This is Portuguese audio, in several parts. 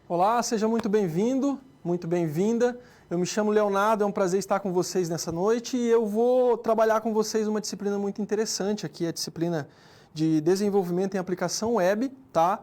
Olá, seja muito bem-vindo, muito bem-vinda. Eu me chamo Leonardo, é um prazer estar com vocês nessa noite e eu vou trabalhar com vocês uma disciplina muito interessante aqui, a disciplina de desenvolvimento em aplicação web, tá?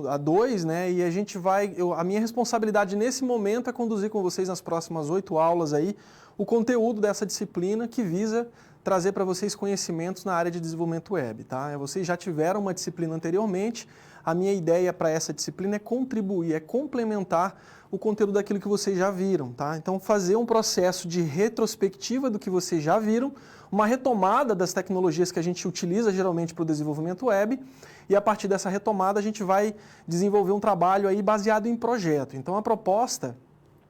A 2, né? E a gente vai, a minha responsabilidade nesse momento é conduzir com vocês nas próximas 8 aulas aí o conteúdo dessa disciplina que visa trazer para vocês conhecimentos na área de desenvolvimento web, tá? Vocês já tiveram uma disciplina anteriormente, a minha ideia para essa disciplina é contribuir, é complementar o conteúdo daquilo que vocês já viram, tá? Então fazer um processo de retrospectiva do que vocês já viram, uma retomada das tecnologias que a gente utiliza geralmente para o desenvolvimento web, e a partir dessa retomada a gente vai desenvolver um trabalho aí baseado em projeto. Então a proposta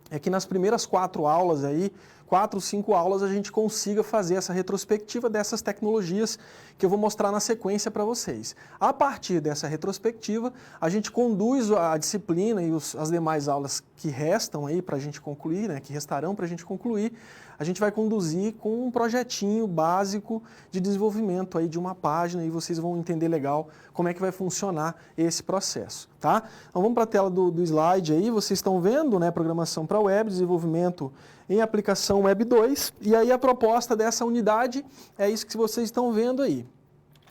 é que nas primeiras 4 aulas aí, 4, 5 aulas, a gente consiga fazer essa retrospectiva dessas tecnologias que eu vou mostrar na sequência para vocês. A partir dessa retrospectiva, a gente conduz a disciplina e as demais aulas que restam aí para a gente concluir, né, que restarão para a gente concluir, a gente vai conduzir com um projetinho básico de desenvolvimento aí de uma página e vocês vão entender legal como é que vai funcionar esse processo, tá? Então vamos para a tela do slide aí, vocês estão vendo, né, programação para web, desenvolvimento em aplicação Web 2, e aí a proposta dessa unidade é isso que vocês estão vendo aí.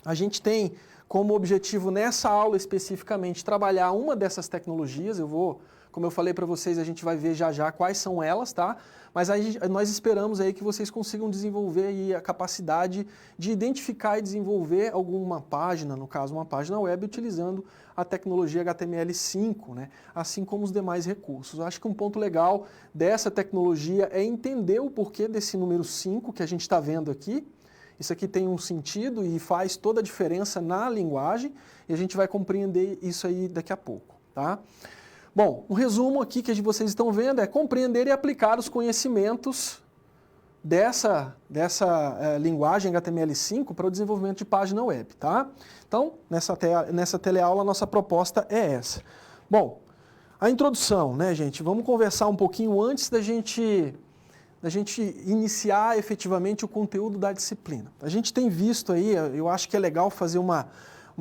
A gente tem como objetivo nessa aula especificamente trabalhar uma dessas tecnologias, como eu falei para vocês, a gente vai ver já já quais são elas, tá? Mas aí nós esperamos aí que vocês consigam desenvolver aí a capacidade de identificar e desenvolver alguma página, no caso uma página web, utilizando a tecnologia HTML5, né? Assim como os demais recursos. Eu acho que um ponto legal dessa tecnologia é entender o porquê desse número 5 que a gente está vendo aqui. Isso aqui tem um sentido e faz toda a diferença na linguagem e a gente vai compreender isso aí daqui a pouco, tá? Bom, um resumo aqui que vocês estão vendo é compreender e aplicar os conhecimentos dessa linguagem HTML5 para o desenvolvimento de página web, tá? Então, nessa teleaula, a nossa proposta é essa. Bom, a introdução, né, gente? Vamos conversar um pouquinho antes da gente iniciar efetivamente o conteúdo da disciplina. A gente tem visto aí, eu acho que é legal fazer uma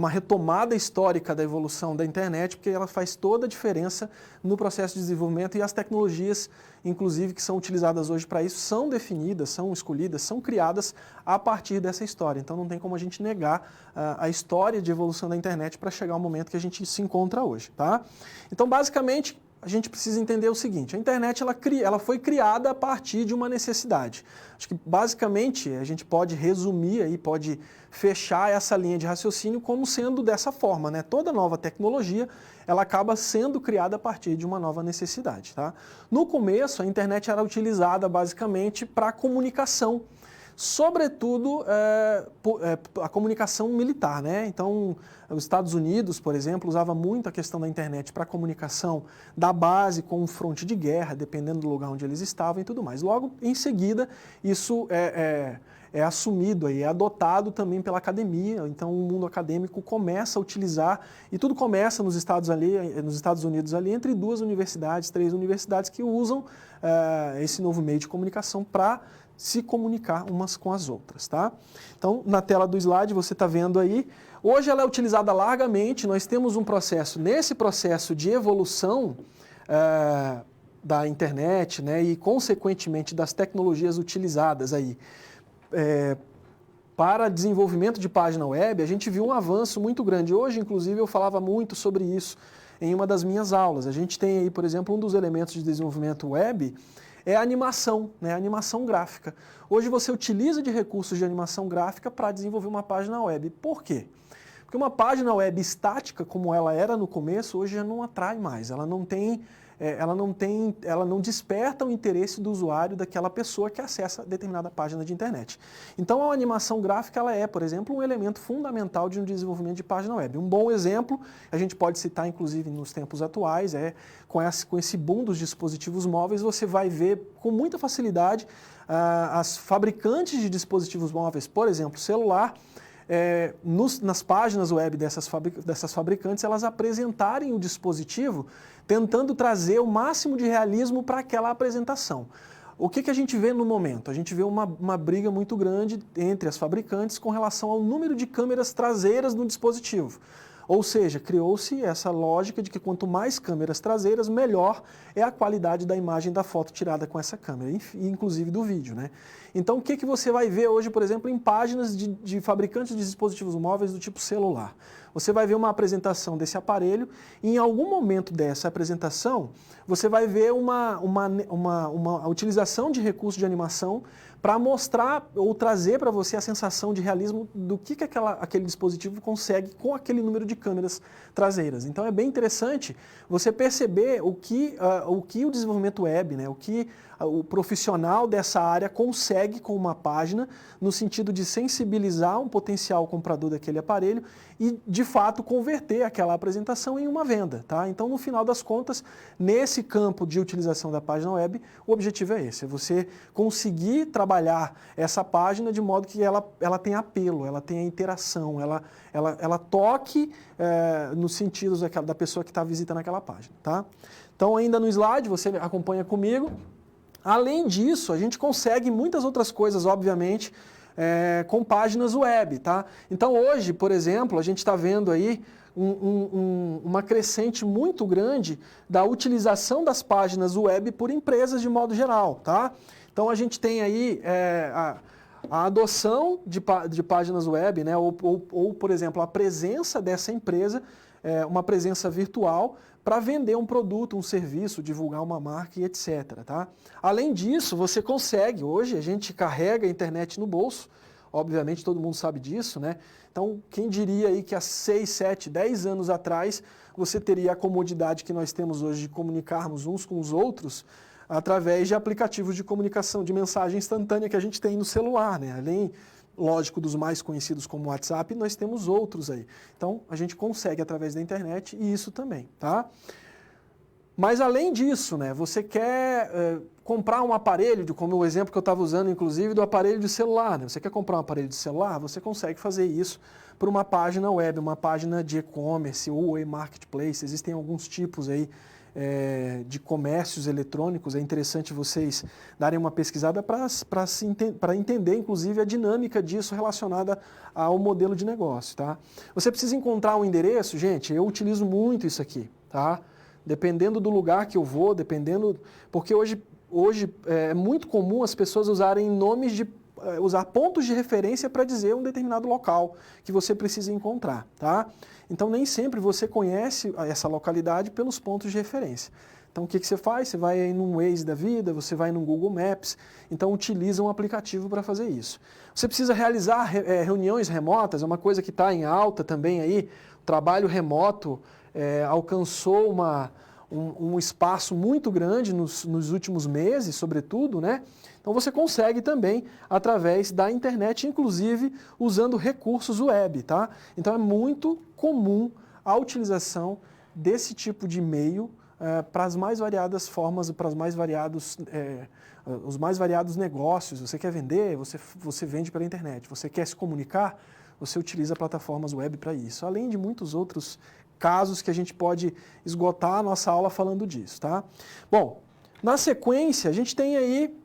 retomada histórica da evolução da internet, porque ela faz toda a diferença no processo de desenvolvimento e as tecnologias, inclusive, que são utilizadas hoje para isso, são definidas, são escolhidas, são criadas a partir dessa história. Então não tem como a gente negar a história de evolução da internet para chegar ao momento que a gente se encontra hoje, tá? Então, basicamente, a gente precisa entender o seguinte, a internet ela foi criada a partir de uma necessidade. Acho que basicamente a gente pode resumir aí, pode fechar essa linha de raciocínio como sendo dessa forma, né? Toda nova tecnologia, ela acaba sendo criada a partir de uma nova necessidade, tá? No começo, a internet era utilizada basicamente para comunicação, sobretudo a comunicação militar, né? Então, os Estados Unidos, por exemplo, usava muito a questão da internet para comunicação da base com um fronte de guerra, dependendo do lugar onde eles estavam e tudo mais. Logo, em seguida, isso é assumido aí, é adotado também pela academia, então o mundo acadêmico começa a utilizar, e tudo começa nos Estados Unidos ali, entre 2 universidades, 3 universidades que usam esse novo meio de comunicação para se comunicar umas com as outras, tá? Então, na tela do slide você está vendo aí, hoje ela é utilizada largamente, nós temos um processo, nesse processo de evolução da internet, né, e consequentemente das tecnologias utilizadas aí para desenvolvimento de página web, a gente viu um avanço muito grande. Hoje, inclusive, eu falava muito sobre isso em uma das minhas aulas. A gente tem aí, por exemplo, um dos elementos de desenvolvimento web é a animação, né? A animação gráfica. Hoje você utiliza de recursos de animação gráfica para desenvolver uma página web. Por quê? Porque uma página web estática, como ela era no começo, hoje já não atrai mais. Ela não desperta o interesse do usuário daquela pessoa que acessa determinada página de internet. Então a animação gráfica ela é, por exemplo, um elemento fundamental de um desenvolvimento de página web. Um bom exemplo, a gente pode citar inclusive nos tempos atuais, com esse boom dos dispositivos móveis, você vai ver com muita facilidade as fabricantes de dispositivos móveis, por exemplo, celular, nas páginas web dessas fabricantes, elas apresentarem o dispositivo tentando trazer o máximo de realismo para aquela apresentação. O que a gente vê no momento? A gente vê uma briga muito grande entre as fabricantes com relação ao número de câmeras traseiras no dispositivo. Ou seja, criou-se essa lógica de que quanto mais câmeras traseiras, melhor é a qualidade da imagem da foto tirada com essa câmera, inclusive do vídeo, né? Então, o que você vai ver hoje, por exemplo, em páginas de fabricantes de dispositivos móveis do tipo celular? Você vai ver uma apresentação desse aparelho e em algum momento dessa apresentação, você vai ver uma utilização de recurso de animação para mostrar ou trazer para você a sensação de realismo do que aquele dispositivo consegue com aquele número de câmeras traseiras. Então é bem interessante você perceber o que o desenvolvimento web, né, o que o profissional dessa área consegue com uma página, no sentido de sensibilizar um potencial comprador daquele aparelho e, de fato, converter aquela apresentação em uma venda. Tá? Então, no final das contas, nesse campo de utilização da página web, o objetivo é esse, é você conseguir trabalhar essa página de modo que ela tenha apelo, ela tenha interação, ela toque nos sentidos da pessoa que está visitando aquela página. Tá? Então, ainda no slide, você acompanha comigo. Além disso, a gente consegue muitas outras coisas, obviamente, com páginas web, tá? Então hoje, por exemplo, a gente está vendo aí uma crescente muito grande da utilização das páginas web por empresas de modo geral, tá? Então a gente tem aí a adoção de páginas web, né? Ou, por exemplo, a presença dessa empresa, uma presença virtual, para vender um produto, um serviço, divulgar uma marca e etc. Tá? Além disso, você consegue, hoje a gente carrega a internet no bolso, obviamente todo mundo sabe disso, né? Então, quem diria aí que há 6, 7, 10 anos atrás você teria a comodidade que nós temos hoje de comunicarmos uns com os outros através de aplicativos de comunicação, de mensagem instantânea que a gente tem no celular, né? Além, lógico, dos mais conhecidos como WhatsApp, nós temos outros aí. Então, a gente consegue através da internet e isso também, tá? Mas além disso, né, você quer comprar um aparelho, como o exemplo que eu estava usando, inclusive, do aparelho de celular, né? Você quer comprar um aparelho de celular, você consegue fazer isso por uma página web, uma página de e-commerce ou e-marketplace. Existem alguns tipos aí de comércios eletrônicos. É interessante vocês darem uma pesquisada para entender, inclusive, a dinâmica disso relacionada ao modelo de negócio, tá? Você precisa encontrar um endereço, gente, eu utilizo muito isso aqui, tá? Dependendo do lugar que eu vou, porque hoje é muito comum as pessoas usarem usar pontos de referência para dizer um determinado local que você precisa encontrar, tá? Então, nem sempre você conhece essa localidade pelos pontos de referência. Então, o que você faz? Você vai aí num Waze da vida, você vai no Google Maps, então utiliza um aplicativo para fazer isso. Você precisa realizar reuniões remotas, é uma coisa que está em alta também aí, o trabalho remoto alcançou um espaço muito grande nos últimos meses, sobretudo, né? Então você consegue também através da internet, inclusive usando recursos web, tá? Então é muito comum a utilização desse tipo de meio para as mais variadas formas, para os mais variados negócios. Você quer vender, você vende pela internet. Você quer se comunicar, você utiliza plataformas web para isso. Além de muitos outros casos que a gente pode esgotar a nossa aula falando disso, tá? Bom, na sequência, a gente tem aí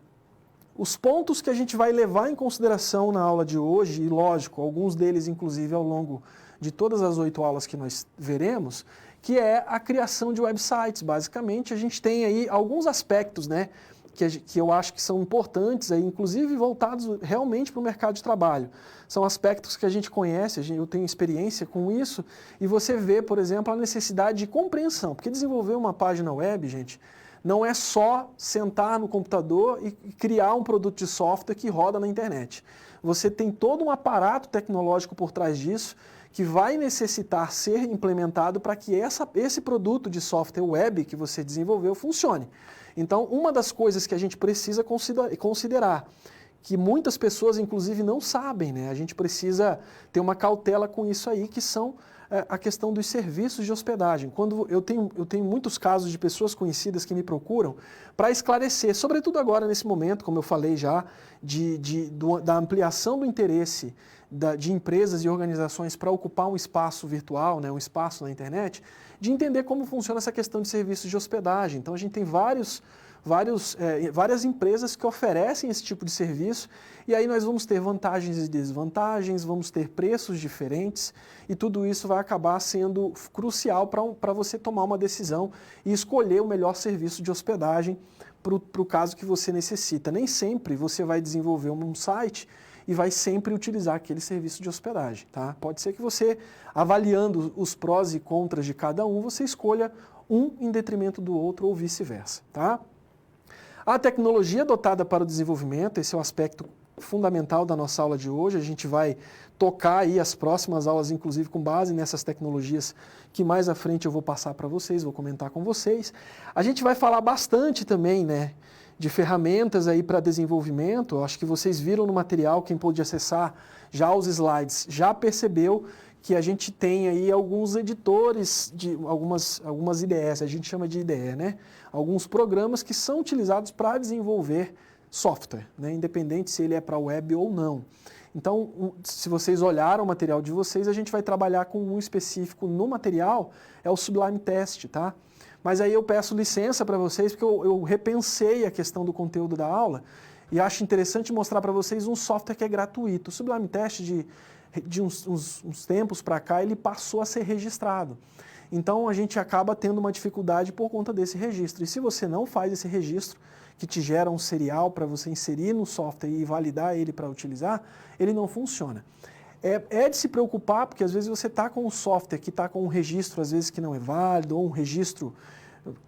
os pontos que a gente vai levar em consideração na aula de hoje, e lógico, alguns deles, inclusive, ao longo de todas as 8 aulas que nós veremos, que é a criação de websites. Basicamente, a gente tem aí alguns aspectos, né, que eu acho que são importantes, aí, inclusive voltados realmente para o mercado de trabalho. São aspectos que a gente conhece, eu tenho experiência com isso, e você vê, por exemplo, a necessidade de compreensão. Porque desenvolver uma página web, gente, não é só sentar no computador e criar um produto de software que roda na internet. Você tem todo um aparato tecnológico por trás disso que vai necessitar ser implementado para que esse produto de software web que você desenvolveu funcione. Então, uma das coisas que a gente precisa considerar, que muitas pessoas, inclusive, não sabem, né? A gente precisa ter uma cautela com isso aí, que são a questão dos serviços de hospedagem. Quando eu tenho muitos casos de pessoas conhecidas que me procuram para esclarecer, sobretudo agora nesse momento, como eu falei já, da ampliação do interesse de empresas e organizações para ocupar um espaço virtual, né, um espaço na internet, de entender como funciona essa questão de serviços de hospedagem. Então a gente tem vários várias empresas que oferecem esse tipo de serviço, e aí nós vamos ter vantagens e desvantagens, vamos ter preços diferentes, e tudo isso vai acabar sendo crucial para você tomar uma decisão e escolher o melhor serviço de hospedagem para o caso que você necessita. Nem sempre você vai desenvolver um site e vai sempre utilizar aquele serviço de hospedagem, tá? Pode ser que você, avaliando os prós e contras de cada um, você escolha um em detrimento do outro ou vice-versa, tá? A tecnologia adotada para o desenvolvimento, esse é o aspecto fundamental da nossa aula de hoje. A gente vai tocar aí as próximas aulas, inclusive com base nessas tecnologias que mais à frente eu vou passar para vocês, vou comentar com vocês. A gente vai falar bastante também, né, de ferramentas aí para desenvolvimento. Eu acho que vocês viram no material, quem pôde acessar já os slides, já percebeu que a gente tem aí alguns editores de algumas IDEs, a gente chama de IDE, né? Alguns programas que são utilizados para desenvolver software, né? Independente se ele é para web ou não. Então, se vocês olharam o material de vocês, a gente vai trabalhar com um específico no material, é o Sublime Text, tá? Mas aí eu peço licença para vocês, porque eu repensei a questão do conteúdo da aula e acho interessante mostrar para vocês um software que é gratuito. O Sublime Text, de uns tempos para cá, ele passou a ser registrado. Então, a gente acaba tendo uma dificuldade por conta desse registro. E se você não faz esse registro, que te gera um serial para você inserir no software e validar ele para utilizar, ele não funciona. É de se preocupar, porque às vezes você está com um software que está com um registro, às vezes que não é válido, ou um registro,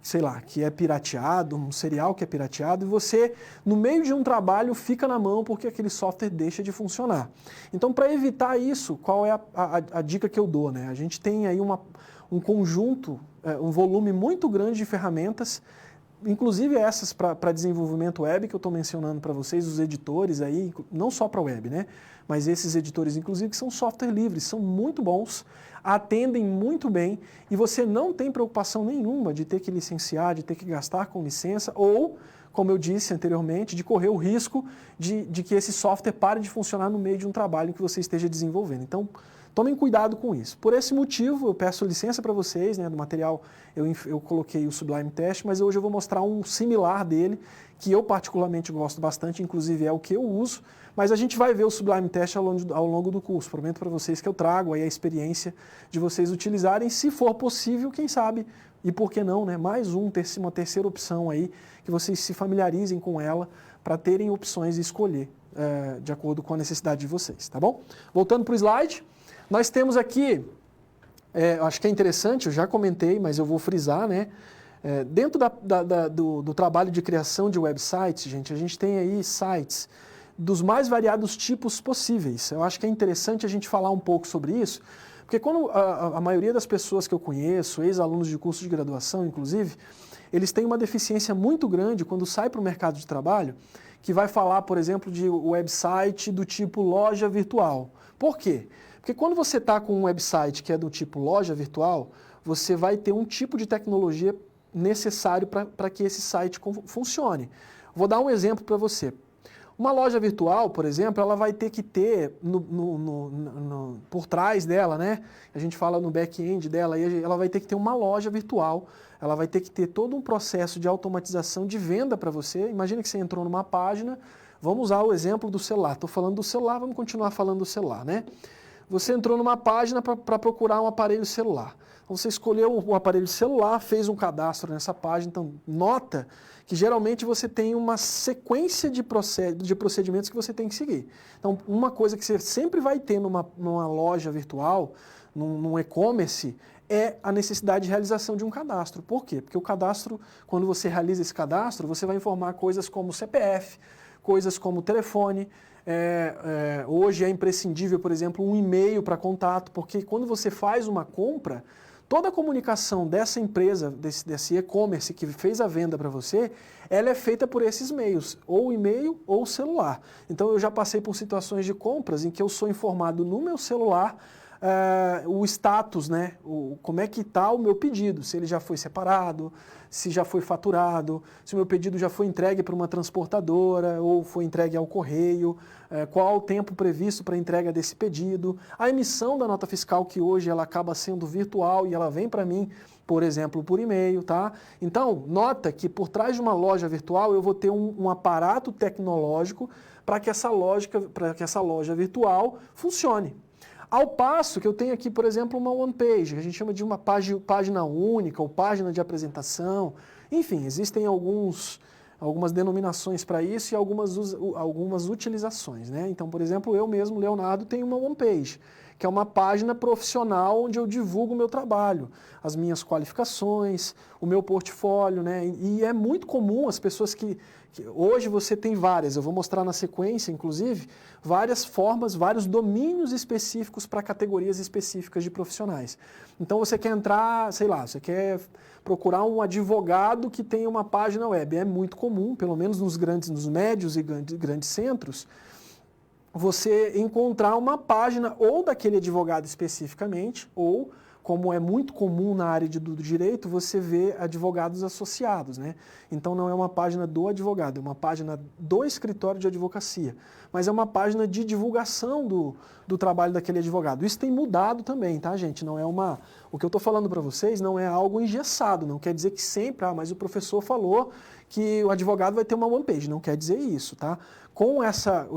sei lá, que é pirateado, um serial que é pirateado, e você, no meio de um trabalho, fica na mão porque aquele software deixa de funcionar. Então, para evitar isso, qual é a dica que eu dou, né? A gente tem aí um conjunto, um volume muito grande de ferramentas, inclusive essas para desenvolvimento web que eu estou mencionando para vocês, os editores aí, não só para web, né? Mas esses editores, inclusive, que são software livres, são muito bons, atendem muito bem e você não tem preocupação nenhuma de ter que licenciar, de ter que gastar com licença ou, como eu disse anteriormente, de correr o risco de que esse software pare de funcionar no meio de um trabalho que você esteja desenvolvendo. Então, tomem cuidado com isso. Por esse motivo, eu peço licença para vocês, né, do material eu coloquei o Sublime Text, mas hoje eu vou mostrar um similar dele, que eu particularmente gosto bastante, inclusive é o que eu uso, mas a gente vai ver o Sublime Text ao longo do curso. Prometo para vocês que eu trago aí a experiência de vocês utilizarem, se for possível, quem sabe, e por que não, né, mais uma terceira opção aí, que vocês se familiarizem com ela, para terem opções e escolher de acordo com a necessidade de vocês, tá bom? Voltando para o slide. Nós temos aqui, acho que é interessante, eu já comentei, mas eu vou frisar, né? Dentro do trabalho de criação de websites, gente, a gente tem aí sites dos mais variados tipos possíveis. Eu acho que é interessante a gente falar um pouco sobre isso, porque quando a maioria das pessoas que eu conheço, ex-alunos de curso de graduação, inclusive, eles têm uma deficiência muito grande quando sai para o mercado de trabalho, que vai falar, por exemplo, de website do tipo loja virtual. Por quê? Porque quando você está com um website que é do tipo loja virtual, você vai ter um tipo de tecnologia necessário para que esse site funcione. Vou dar um exemplo para você. Uma loja virtual, por exemplo, ela vai ter que ter por trás dela, né? A gente fala no back-end dela, ela vai ter que ter uma loja virtual, ela vai ter que ter todo um processo de automatização de venda para você. Imagina que você entrou numa página, vamos usar o exemplo do celular. Estou falando do celular, vamos continuar falando do celular, né? Você entrou numa página para procurar um aparelho celular. Você escolheu o aparelho celular, fez um cadastro nessa página, então nota que geralmente você tem uma sequência de procedimentos que você tem que seguir. Então, uma coisa que você sempre vai ter numa loja virtual, num e-commerce, é a necessidade de realização de um cadastro. Por quê? Porque o cadastro, quando você realiza esse cadastro, você vai informar coisas como CPF, coisas como telefone. Hoje é imprescindível, por exemplo, um e-mail para contato, porque quando você faz uma compra, toda a comunicação dessa empresa, desse e-commerce que fez a venda para você, ela é feita por esses meios, ou e-mail ou celular. Então eu já passei por situações de compras em que eu sou informado no meu celular o status, né? Como é que está o meu pedido, se ele já foi separado, se já foi faturado, se o meu pedido já foi entregue para uma transportadora ou foi entregue ao correio, qual o tempo previsto para a entrega desse pedido, a emissão da nota fiscal, que hoje ela acaba sendo virtual e ela vem para mim, por exemplo, por e-mail, tá? Então, nota que por trás de uma loja virtual eu vou ter um aparato tecnológico para que essa loja virtual funcione. Ao passo que eu tenho aqui, por exemplo, uma one page, que a gente chama de uma página única ou página de apresentação. Enfim, existem algumas denominações para isso e algumas utilizações, né? Então, por exemplo, eu mesmo, Leonardo, tenho uma one page, que é uma página profissional onde eu divulgo o meu trabalho, as minhas qualificações, o meu portfólio, né? E é muito comum as pessoas que hoje você tem várias, eu vou mostrar na sequência, inclusive, várias formas, vários domínios específicos para categorias específicas de profissionais. Então você quer entrar, sei lá, você quer procurar um advogado que tenha uma página web. É muito comum, pelo menos nos médios e grandes centros, você encontrar uma página ou daquele advogado especificamente, ou, como é muito comum na área do direito, você vê advogados associados, né? Então não é uma página do advogado, é uma página do escritório de advocacia, mas é uma página de divulgação do trabalho daquele advogado. Isso tem mudado também, tá, gente? Não é o que eu estou falando para vocês não é algo engessado, não quer dizer que sempre, mas o professor falou que o advogado vai ter uma one page, não quer dizer isso, tá? Com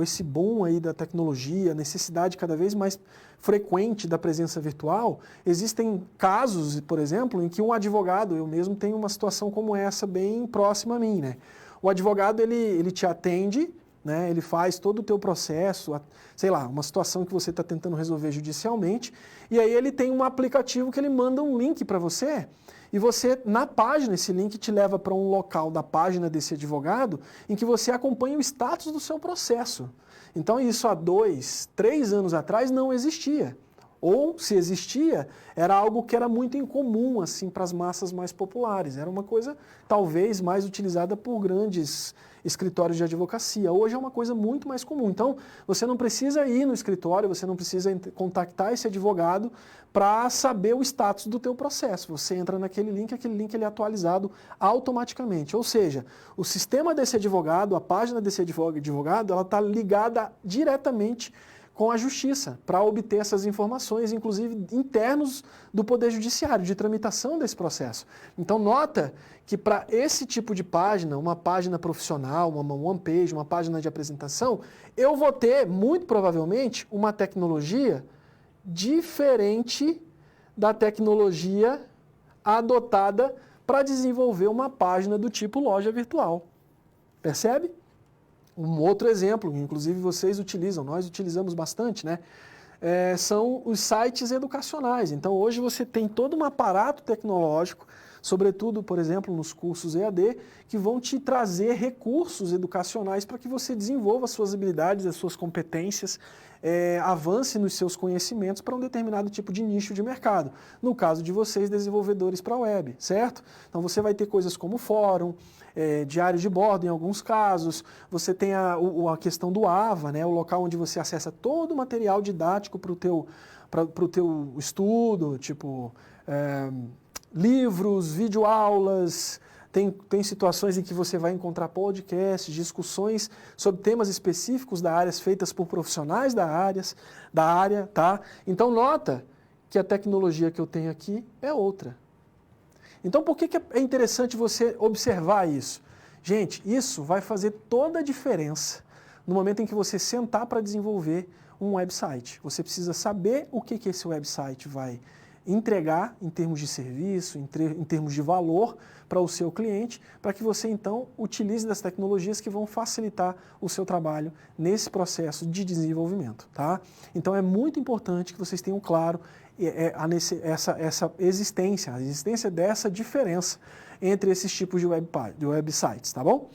esse boom aí da tecnologia, a necessidade cada vez mais frequente da presença virtual, existem casos, por exemplo, em que um advogado, eu mesmo tenho uma situação como essa bem próxima a mim, né? O advogado, ele te atende, né? Ele faz todo o teu processo, sei lá, uma situação que você está tentando resolver judicialmente, e aí ele tem um aplicativo que ele manda um link para você, e você, na página, esse link te leva para um local da página desse advogado em que você acompanha o status do seu processo. Então isso há 2, 3 anos atrás não existia. Ou, se existia, era algo que era muito incomum assim, para as massas mais populares. Era uma coisa, talvez, mais utilizada por grandes escritórios de advocacia. Hoje é uma coisa muito mais comum. Então, você não precisa ir no escritório, você não precisa contactar esse advogado para saber o status do teu processo. Você entra naquele link, aquele link ele é atualizado automaticamente. Ou seja, o sistema desse advogado, a página desse advogado, ela está ligada diretamente com a justiça, para obter essas informações, inclusive internos do Poder Judiciário, de tramitação desse processo. Então, nota que para esse tipo de página, uma página profissional, uma one page, uma página de apresentação, eu vou ter, muito provavelmente, uma tecnologia diferente da tecnologia adotada para desenvolver uma página do tipo loja virtual. Percebe? Um outro exemplo, inclusive vocês utilizam, nós utilizamos bastante, né? São os sites educacionais. Então, hoje você tem todo um aparato tecnológico, sobretudo, por exemplo, nos cursos EAD, que vão te trazer recursos educacionais para que você desenvolva as suas habilidades, as suas competências, avance nos seus conhecimentos para um determinado tipo de nicho de mercado. No caso de vocês, desenvolvedores para a web, certo? Então, você vai ter coisas como fórum, diário de bordo em alguns casos, você tem a questão do AVA, né, o local onde você acessa todo o material didático para o teu estudo, tipo livros, videoaulas, tem situações em que você vai encontrar podcasts, discussões sobre temas específicos da área feitas por profissionais da área, tá? Então nota que a tecnologia que eu tenho aqui é outra. Então, por que é interessante você observar isso? Gente, isso vai fazer toda a diferença no momento em que você sentar para desenvolver um website. Você precisa saber o que esse website vai entregar em termos de serviço, em termos de valor para o seu cliente, para que você, então, utilize das tecnologias que vão facilitar o seu trabalho nesse processo de desenvolvimento, tá? Então, é muito importante que vocês tenham claro essa existência, a existência dessa diferença entre esses tipos de websites, tá bom?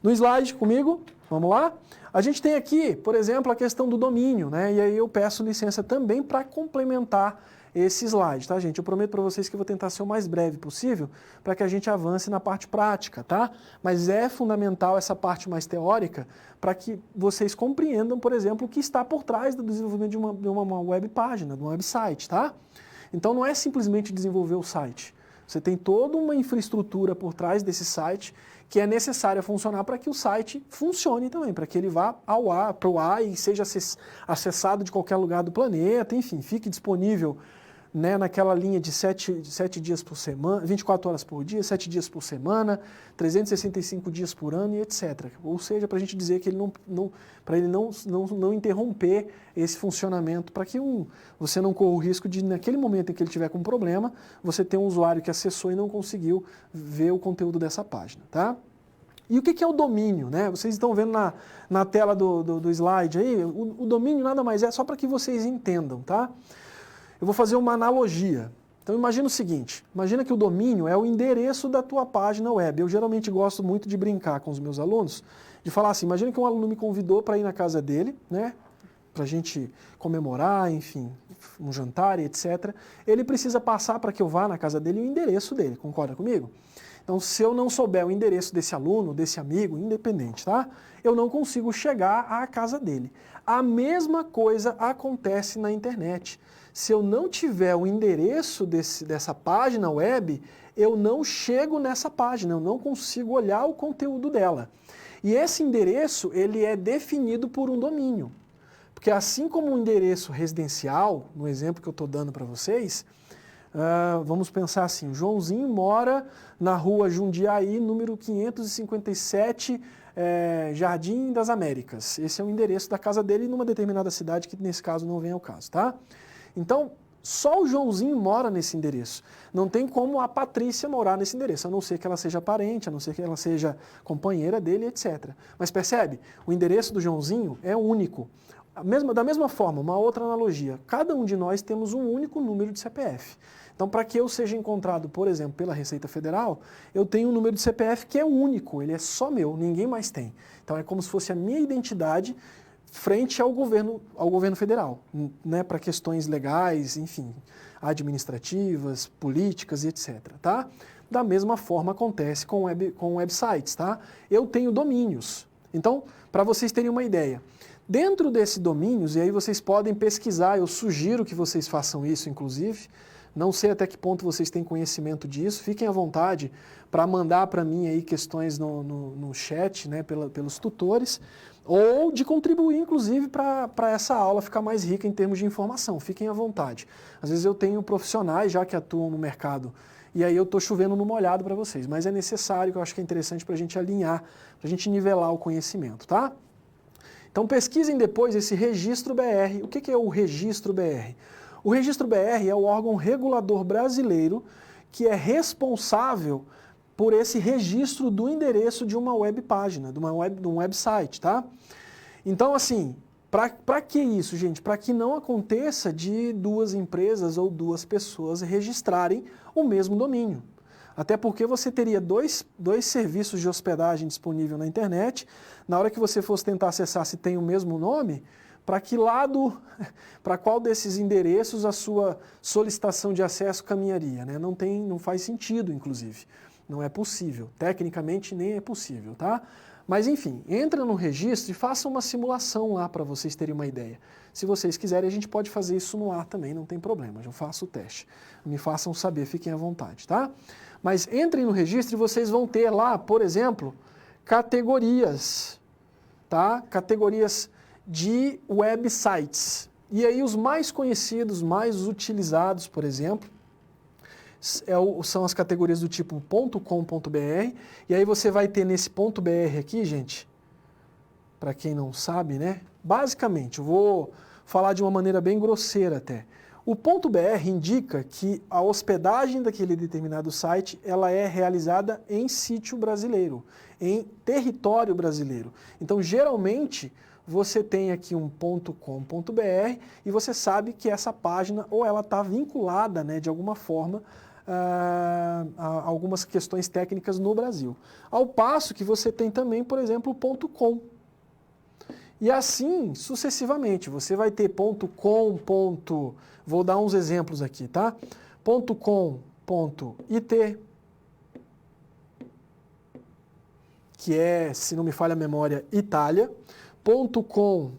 No slide comigo, vamos lá? A gente tem aqui, por exemplo, a questão do domínio, né? E aí eu peço licença também para complementar esse slide, tá, gente? Eu prometo para vocês que eu vou tentar ser o mais breve possível para que a gente avance na parte prática, tá? Mas é fundamental essa parte mais teórica para que vocês compreendam, por exemplo, o que está por trás do desenvolvimento de uma web página, de um website, tá? Então não é simplesmente desenvolver o site. Você tem toda uma infraestrutura por trás desse site que é necessária funcionar para que o site funcione também, para que ele vá ao ar, para o ar e seja acessado de qualquer lugar do planeta, enfim, fique disponível, né, naquela linha de 7 dias por semana, 24 horas por dia, 7 dias por semana, 365 dias por ano e etc. Ou seja, para a gente dizer que ele não interromper esse funcionamento, para que você não corra o risco de, naquele momento em que ele tiver com um problema, você ter um usuário que acessou e não conseguiu ver o conteúdo dessa página, tá? E o que é o domínio, né? Vocês estão vendo na tela do slide aí, o domínio nada mais é, só para que vocês entendam, tá? Eu vou fazer uma analogia. Então imagina o seguinte, imagina que o domínio é o endereço da tua página web. Eu geralmente gosto muito de brincar com os meus alunos, de falar assim, imagina que um aluno me convidou para ir na casa dele, né, para a gente comemorar, enfim, um jantar e etc. Ele precisa passar para que eu vá na casa dele o endereço dele, concorda comigo? Então se eu não souber o endereço desse aluno, desse amigo, independente, tá? Eu não consigo chegar à casa dele. A mesma coisa acontece na internet. Se eu não tiver o endereço dessa página web, eu não chego nessa página, eu não consigo olhar o conteúdo dela. E esse endereço, ele é definido por um domínio. Porque assim como o endereço residencial, no exemplo que eu estou dando para vocês, vamos pensar assim, o Joãozinho mora na rua Jundiaí, número 557, Jardim das Américas. Esse é o endereço da casa dele numa determinada cidade, que nesse caso não vem ao caso, tá? Então, só o Joãozinho mora nesse endereço. Não tem como a Patrícia morar nesse endereço, a não ser que ela seja parente, a não ser que ela seja companheira dele, etc. Mas percebe? O endereço do Joãozinho é único. Da mesma forma, uma outra analogia, cada um de nós temos um único número de CPF. Então, para que eu seja encontrado, por exemplo, pela Receita Federal, eu tenho um número de CPF que é único, ele é só meu, ninguém mais tem. Então, é como se fosse a minha identidade frente ao governo federal, né, para questões legais, enfim, administrativas, políticas e etc. Tá? Da mesma forma acontece com websites. Tá? Eu tenho domínios. Então, para vocês terem uma ideia, dentro desses domínios, e aí vocês podem pesquisar, eu sugiro que vocês façam isso, inclusive, não sei até que ponto vocês têm conhecimento disso, fiquem à vontade para mandar para mim aí questões no chat, né, pelos tutores, ou de contribuir, inclusive, para essa aula ficar mais rica em termos de informação. Fiquem à vontade. Às vezes eu tenho profissionais já que atuam no mercado, e aí eu estou chovendo no molhado para vocês, mas é necessário, que eu acho que é interessante para a gente alinhar, para a gente nivelar o conhecimento, tá? Então pesquisem depois esse Registro BR. O que é o Registro BR? O Registro BR é o órgão regulador brasileiro que é responsável por esse registro do endereço de uma web página, de um website, tá? Então, assim, para que isso, gente? Para que não aconteça de duas empresas ou duas pessoas registrarem o mesmo domínio. Até porque você teria dois serviços de hospedagem disponível na internet, na hora que você fosse tentar acessar se tem o mesmo nome, para qual desses endereços a sua solicitação de acesso caminharia, né? Não faz sentido, inclusive. Não é possível. Tecnicamente nem é possível, tá? Mas enfim, entra no registro e faça uma simulação lá para vocês terem uma ideia. Se vocês quiserem, a gente pode fazer isso no ar também, não tem problema. Eu faço o teste. Me façam saber, fiquem à vontade, tá? Mas entrem no registro e vocês vão ter lá, por exemplo, categorias, tá? Categorias de websites. E aí os mais conhecidos, mais utilizados, por exemplo, são as categorias do tipo .com.br, e aí você vai ter nesse .br aqui, gente, para quem não sabe, né? Basicamente, eu vou falar de uma maneira bem grosseira até. O .br indica que a hospedagem daquele determinado site, ela é realizada em sítio brasileiro, em território brasileiro. Então, geralmente, você tem aqui um .com.br e você sabe que essa página, ou ela está vinculada, né, de alguma forma, a algumas questões técnicas no Brasil. Ao passo que você tem também, por exemplo, o .com. E assim sucessivamente. Você vai ter .com, vou dar uns exemplos aqui, tá? .com.it, que é, se não me falha a memória, Itália. .com.us,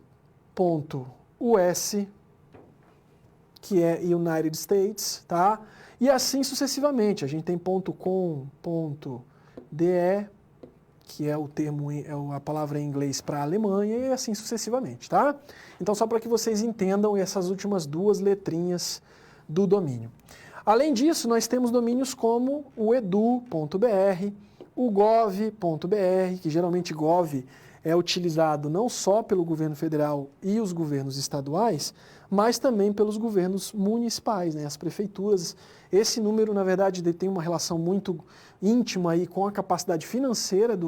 que é United States, tá? E assim sucessivamente. A gente tem .com.de, que é o termo, a palavra em inglês para Alemanha, e assim sucessivamente, tá? Então, só para que vocês entendam essas últimas duas letrinhas do domínio. Além disso, nós temos domínios como o edu.br, o gov.br, que geralmente gov é utilizado não só pelo governo federal e os governos estaduais, mas também pelos governos municipais, né, as prefeituras. Esse número, na verdade, tem uma relação muito íntima aí com a capacidade financeira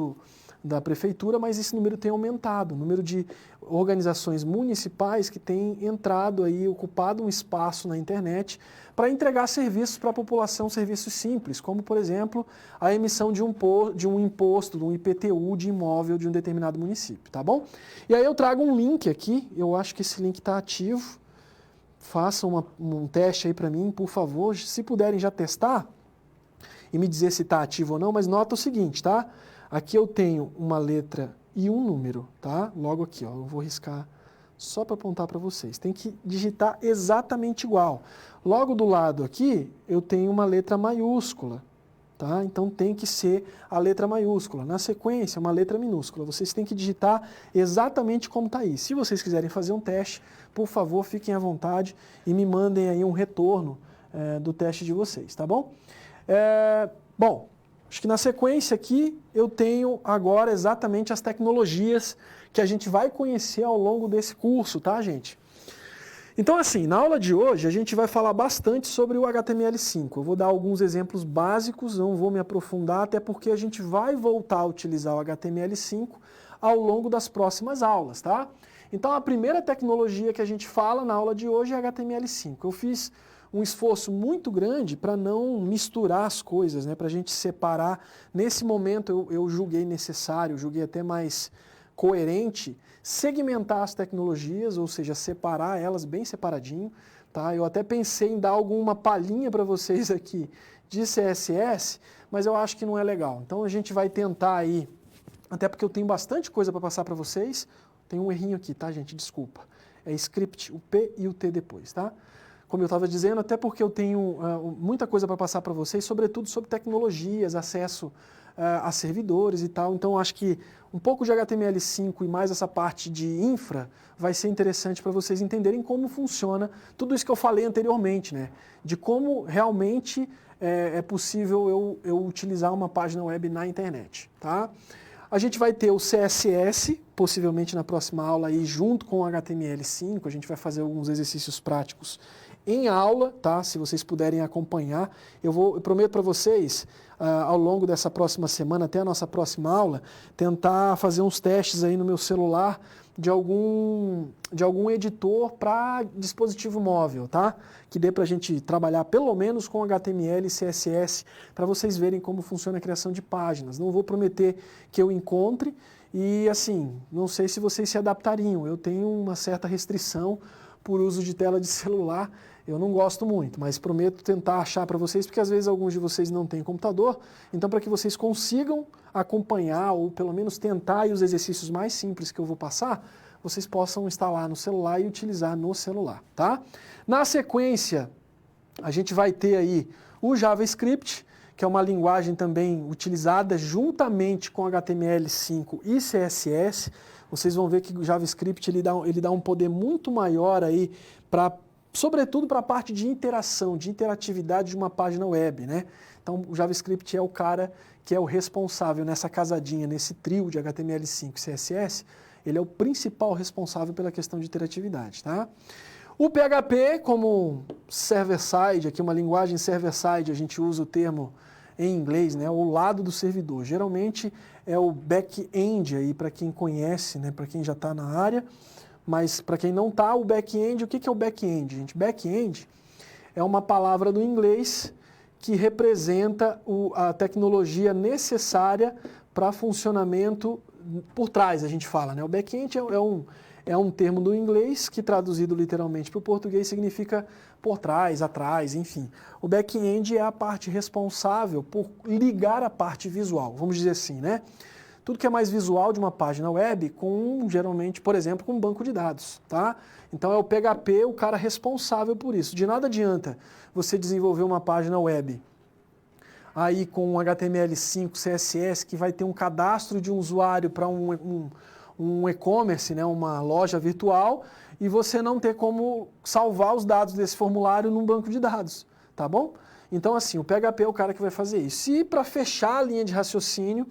da prefeitura, mas esse número tem aumentado, o número de organizações municipais que têm entrado aí, ocupado um espaço na internet para entregar serviços para a população, serviços simples, como, por exemplo, a emissão de um imposto, de um IPTU de imóvel de um determinado município, tá bom? E aí eu trago um link aqui, eu acho que esse link está ativo, façam um teste aí para mim, por favor, se puderem já testar e me dizer se está ativo ou não, mas nota o seguinte, tá? Aqui eu tenho uma letra e um número, tá? Logo aqui, ó, eu vou riscar só para apontar para vocês. Tem que digitar exatamente igual. Logo do lado aqui, eu tenho uma letra maiúscula, tá? Então tem que ser a letra maiúscula. Na sequência, uma letra minúscula. Vocês têm que digitar exatamente como está aí. Se vocês quiserem fazer um teste, por favor, fiquem à vontade e me mandem aí um retorno do teste de vocês, tá bom? Bom, acho que na sequência aqui eu tenho agora exatamente as tecnologias que a gente vai conhecer ao longo desse curso, tá, gente? Então, assim, na aula de hoje a gente vai falar bastante sobre o HTML5. Eu vou dar alguns exemplos básicos, não vou me aprofundar, até porque a gente vai voltar a utilizar o HTML5 ao longo das próximas aulas, tá? Então, a primeira tecnologia que a gente fala na aula de hoje é HTML5. Eu fiz um esforço muito grande para não misturar as coisas, né? Para a gente separar. Nesse momento eu julguei necessário, julguei até mais coerente, segmentar as tecnologias, ou seja, separar elas bem separadinho, tá? Eu até pensei em dar alguma palhinha para vocês aqui de CSS, mas eu acho que não é legal. Então a gente vai tentar aí, até porque eu tenho bastante coisa para passar para vocês. Tem um errinho aqui, tá, gente? Desculpa. É script, o P e o T depois, tá? Como eu estava dizendo, até porque eu tenho muita coisa para passar para vocês, sobretudo sobre tecnologias, acesso a servidores e tal. Então, acho que um pouco de HTML5 e mais essa parte de infra vai ser interessante para vocês entenderem como funciona tudo isso que eu falei anteriormente, né? De como realmente é possível eu utilizar uma página web na internet, tá? A gente vai ter o CSS, possivelmente na próxima aula, aí, junto com o HTML5. A gente vai fazer alguns exercícios práticos em aula, tá? Se vocês puderem acompanhar. Eu prometo para vocês, ao longo dessa próxima semana, até a nossa próxima aula, tentar fazer uns testes aí no meu celular de algum editor para dispositivo móvel, tá? Que dê para a gente trabalhar pelo menos com HTML e CSS, para vocês verem como funciona a criação de páginas. Não vou prometer que eu encontre e, assim, não sei se vocês se adaptariam. Eu tenho uma certa restrição por uso de tela de celular, eu não gosto muito, mas prometo tentar achar para vocês, porque às vezes alguns de vocês não têm computador, então para que vocês consigam acompanhar ou pelo menos tentar aí os exercícios mais simples que eu vou passar, vocês possam instalar no celular e utilizar no celular, tá? Na sequência, a gente vai ter aí o JavaScript, que é uma linguagem também utilizada juntamente com HTML5 e CSS. Vocês vão ver que o JavaScript ele dá um poder muito maior aí sobretudo para a parte de interação, de interatividade de uma página web, né? Então o JavaScript é o cara que é o responsável nessa casadinha, nesse trio de HTML5 e CSS, ele é o principal responsável pela questão de interatividade, tá? O PHP, como server-side, aqui uma linguagem server-side, a gente usa o termo em inglês, né, o lado do servidor. Geralmente é o back-end aí, para quem conhece, né, para quem já está na área, mas para quem não está, o back-end, o que é o back-end, gente? Back-end é uma palavra do inglês que representa a tecnologia necessária para funcionamento por trás, a gente fala, né? O back-end é um termo do inglês que traduzido literalmente para o português significa por trás, atrás, enfim. O back-end é a parte responsável por ligar a parte visual, vamos dizer assim, né? Tudo que é mais visual de uma página web geralmente, por exemplo, com um banco de dados, tá? Então é o PHP o cara responsável por isso. De nada adianta você desenvolver uma página web aí com um HTML5, CSS, que vai ter um cadastro de um usuário para um e-commerce, né, uma loja virtual, e você não ter como salvar os dados desse formulário num banco de dados, tá bom? Então, assim, o PHP é o cara que vai fazer isso. E para fechar a linha de raciocínio,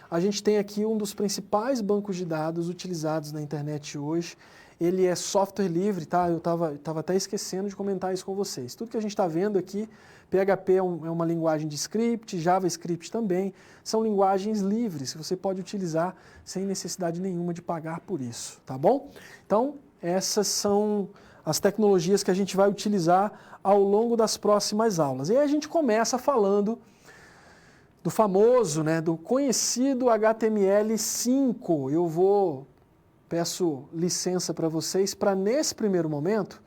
a gente tem aqui um dos principais bancos de dados utilizados na internet hoje. Ele é software livre, tá? Eu estava até esquecendo de comentar isso com vocês. Tudo que a gente está vendo aqui, PHP é uma linguagem de script, JavaScript também, são linguagens livres que você pode utilizar sem necessidade nenhuma de pagar por isso, tá bom? Então, essas são as tecnologias que a gente vai utilizar ao longo das próximas aulas. E aí a gente começa falando do famoso, né, do conhecido HTML5. Peço licença para vocês para, nesse primeiro momento,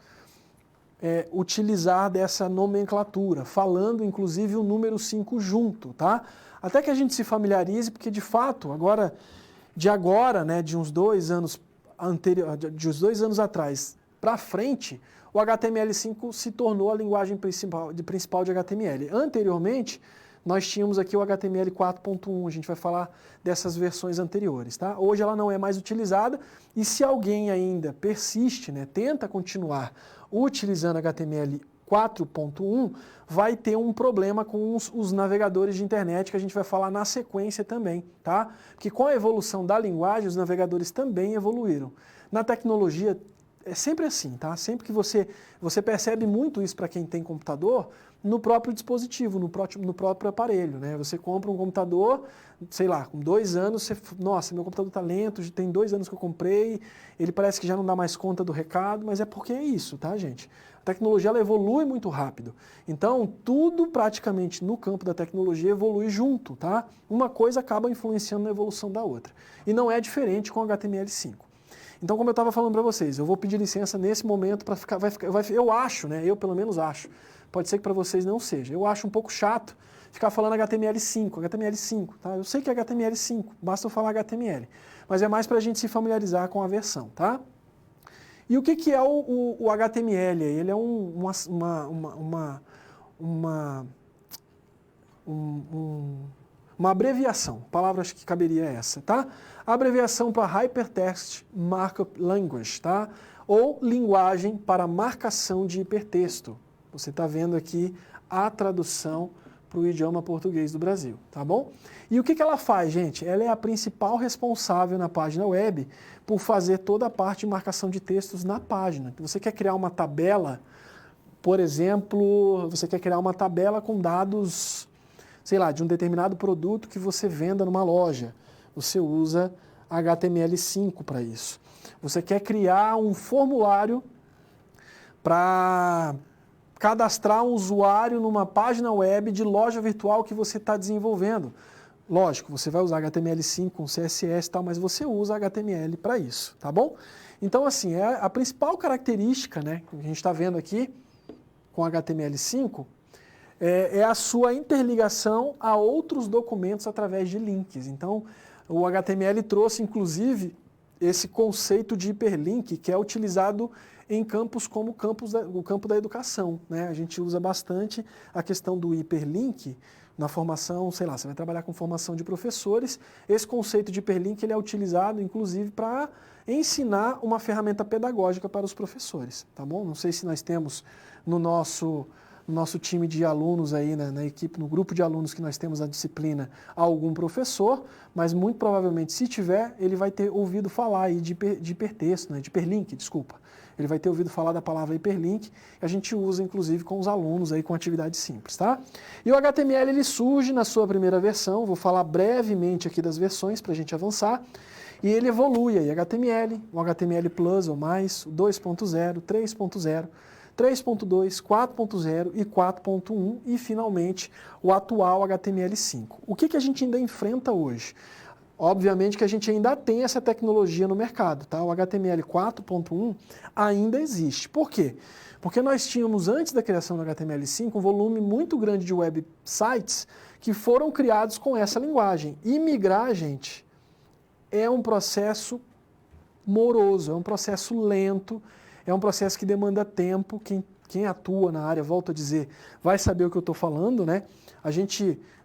utilizar dessa nomenclatura, falando inclusive o número 5 junto, tá? Até que a gente se familiarize, porque de fato, né, de uns 2 anos atrás para frente, o HTML5 se tornou a linguagem principal de HTML. Anteriormente, nós tínhamos aqui o HTML 4.1, a gente vai falar dessas versões anteriores, tá? Hoje ela não é mais utilizada e se alguém ainda persiste, né, tenta continuar utilizando HTML 4.1, vai ter um problema com os navegadores de internet que a gente vai falar na sequência também, tá? Porque com a evolução da linguagem, os navegadores também evoluíram. Na tecnologia, é sempre assim, tá? Sempre que você percebe muito isso para quem tem computador, no próprio dispositivo, no próprio aparelho, né? Você compra um computador, sei lá, com 2 anos, nossa, meu computador está lento, tem 2 anos que eu comprei, ele parece que já não dá mais conta do recado, mas é porque é isso, tá, gente? A tecnologia, ela evolui muito rápido. Então, tudo praticamente no campo da tecnologia evolui junto, tá? Uma coisa acaba influenciando na evolução da outra. E não é diferente com o HTML5. Então, como eu estava falando para vocês, eu vou pedir licença nesse momento para eu acho, né? Eu pelo menos acho. Pode ser que para vocês não seja. Eu acho um pouco chato ficar falando HTML5, tá? Eu sei que é HTML5, basta eu falar HTML. Mas é mais para a gente se familiarizar com a versão, tá? E o que é o HTML? Ele é uma abreviação, palavra acho que caberia essa, tá? A abreviação para Hypertext Markup Language, tá? Ou linguagem para marcação de hipertexto. Você está vendo aqui a tradução para o idioma português do Brasil, tá bom? E o que ela faz, gente? Ela é a principal responsável na página web por fazer toda a parte de marcação de textos na página. Você quer criar uma tabela, por exemplo, você quer criar uma tabela com dados, sei lá, de um determinado produto que você venda numa loja. Você usa HTML5 para isso. Você quer criar um formulário para cadastrar um usuário numa página web de loja virtual que você está desenvolvendo. Lógico, você vai usar HTML5 com CSS e tal, mas você usa HTML para isso, tá bom? Então, assim, a principal característica, né, que a gente está vendo aqui com HTML5 é a sua interligação a outros documentos através de links. Então, o HTML trouxe, inclusive, esse conceito de hiperlink, que é utilizado em campos como o campo da educação, né? A gente usa bastante a questão do hiperlink na formação, sei lá, você vai trabalhar com formação de professores, esse conceito de hiperlink ele é utilizado, inclusive, para ensinar uma ferramenta pedagógica para os professores, tá bom? Não sei se nós temos no nosso time de alunos aí, na equipe, no grupo de alunos que nós temos na disciplina, algum professor, mas muito provavelmente, se tiver, ele vai ter ouvido falar aí de hipertexto, né, de hiperlink, desculpa. Ele vai ter ouvido falar da palavra hiperlink, que a gente usa, inclusive, com os alunos aí com atividades simples, tá? E o HTML, ele surge na sua primeira versão, vou falar brevemente aqui das versões para a gente avançar, e ele evolui aí, HTML, o HTML Plus ou mais, o 2.0, 3.0, 3.2, 4.0 e 4.1 e, finalmente, o atual HTML5. O que a gente ainda enfrenta hoje? Obviamente que a gente ainda tem essa tecnologia no mercado, tá? O HTML 4.1 ainda existe. Por quê? Porque nós tínhamos, antes da criação do HTML5, um volume muito grande de websites que foram criados com essa linguagem. E migrar, gente, é um processo moroso, é um processo lento, é um processo que demanda tempo. Quem atua na área, volto a dizer, vai saber o que eu estou falando, né?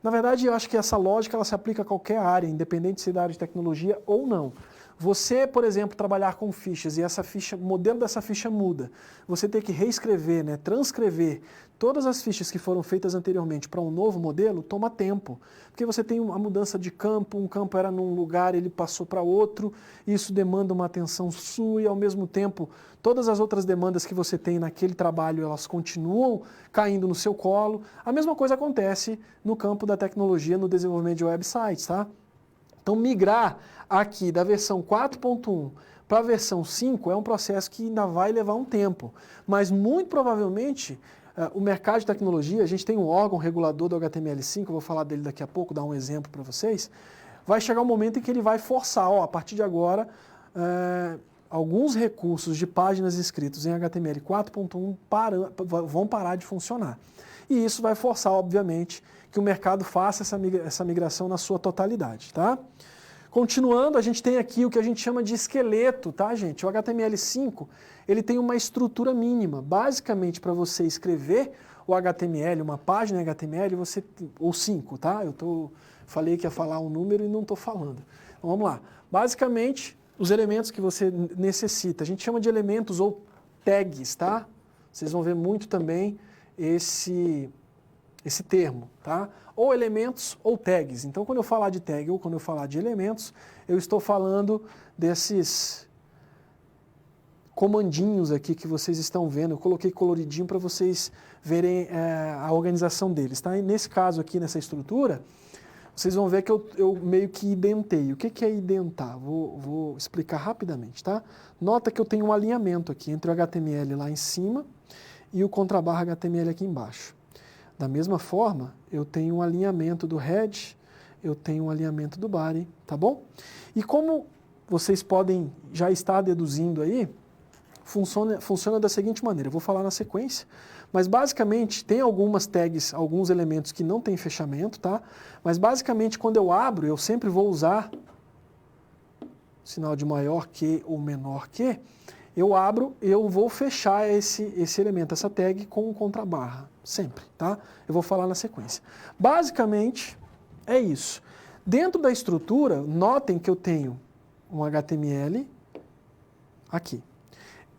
Na verdade, eu acho que essa lógica ela se aplica a qualquer área, independente se é da área de tecnologia ou não. Você, por exemplo, trabalhar com fichas e o modelo dessa ficha muda, você ter que reescrever, né, transcrever todas as fichas que foram feitas anteriormente para um novo modelo, toma tempo. Porque você tem uma mudança de campo, um campo era num lugar, ele passou para outro, isso demanda uma atenção sua e, ao mesmo tempo, todas as outras demandas que você tem naquele trabalho, elas continuam caindo no seu colo. A mesma coisa acontece no campo da tecnologia, no desenvolvimento de websites, tá? Então, migrar aqui da versão 4.1 para a versão 5 é um processo que ainda vai levar um tempo. Mas, muito provavelmente, o mercado de tecnologia, a gente tem um órgão regulador do HTML5, eu vou falar dele daqui a pouco, dar um exemplo para vocês, vai chegar um momento em que ele vai forçar, a partir de agora, alguns recursos de páginas escritos em HTML 4.1 vão parar de funcionar. E isso vai forçar, obviamente, que o mercado faça essa migração na sua totalidade, tá? Continuando, a gente tem aqui o que a gente chama de esqueleto, tá, gente? O HTML5, ele tem uma estrutura mínima. Basicamente, para você escrever o HTML, uma página HTML, ou 5, tá? Falei que ia falar um número e não estou falando. Então, vamos lá. Basicamente, os elementos que você necessita, a gente chama de elementos ou tags, tá? Vocês vão ver muito também esse termo, tá? Ou elementos ou tags. Então, quando eu falar de tag ou quando eu falar de elementos, eu estou falando desses comandinhos aqui que vocês estão vendo. Eu coloquei coloridinho para vocês verem a organização deles, tá? E nesse caso aqui, nessa estrutura, vocês vão ver que eu meio que identei. O que é identar? Vou explicar rapidamente, tá? Nota que eu tenho um alinhamento aqui entre o HTML lá em cima e o contrabarra HTML aqui embaixo. Da mesma forma, eu tenho um alinhamento do head, eu tenho um alinhamento do body, tá bom? E como vocês podem já estar deduzindo aí, funciona da seguinte maneira, eu vou falar na sequência, mas basicamente tem algumas tags, alguns elementos que não tem fechamento, tá? Mas basicamente quando eu abro, eu sempre vou usar sinal de maior que ou menor que, eu abro, eu vou fechar esse elemento, essa tag com contrabarra, sempre, tá? Eu vou falar na sequência. Basicamente, é isso. Dentro da estrutura, notem que eu tenho um HTML aqui.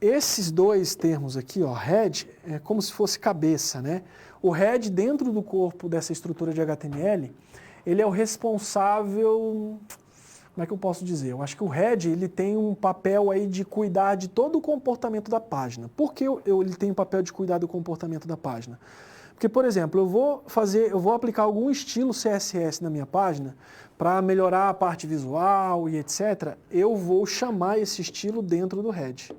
Esses dois termos aqui, ó, head, é como se fosse cabeça, né? O head, dentro do corpo dessa estrutura de HTML, ele é o responsável... Como é que eu posso dizer? Eu acho que o head ele tem um papel aí de cuidar de todo o comportamento da página. Por que ele tem o papel de cuidar do comportamento da página? Porque, por exemplo, eu vou aplicar algum estilo CSS na minha página para melhorar a parte visual e etc. Eu vou chamar esse estilo dentro do head.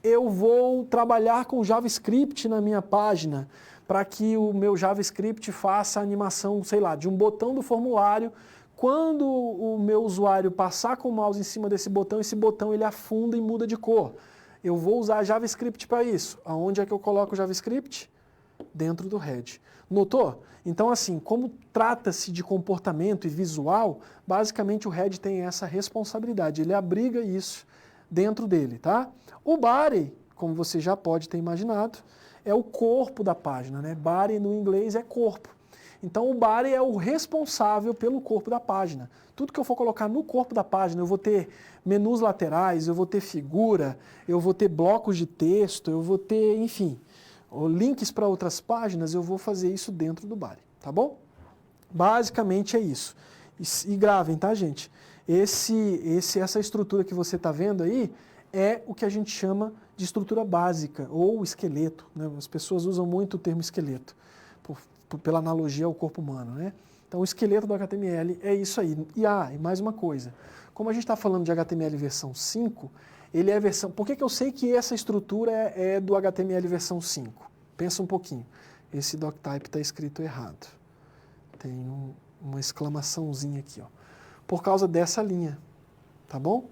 Eu vou trabalhar com JavaScript na minha página para que o meu JavaScript faça a animação, sei lá, de um botão do formulário. Quando o meu usuário passar com o mouse em cima desse botão, esse botão ele afunda e muda de cor. Eu vou usar JavaScript para isso. Aonde é que eu coloco o JavaScript? Dentro do head. Notou? Então, assim, como trata-se de comportamento e visual, basicamente o head tem essa responsabilidade. Ele abriga isso dentro dele, tá? O body, como você já pode ter imaginado, é o corpo da página, né? Body no inglês é corpo. Então, o body é o responsável pelo corpo da página. Tudo que eu for colocar no corpo da página, eu vou ter menus laterais, eu vou ter figura, eu vou ter blocos de texto, eu vou ter, enfim, links para outras páginas, eu vou fazer isso dentro do body, tá bom? Basicamente é isso. E gravem, tá, gente? Essa estrutura que você está vendo aí é o que a gente chama de estrutura básica, ou esqueleto, né? As pessoas usam muito o termo esqueleto, pela analogia ao corpo humano, né? Então, o esqueleto do HTML é isso aí. E mais uma coisa. Como a gente está falando de HTML versão 5, ele é versão... Por que eu sei que essa estrutura é do HTML versão 5? Pensa um pouquinho. Esse doctype está escrito errado. Tem uma exclamaçãozinha aqui, ó. por causa dessa linha, tá bom?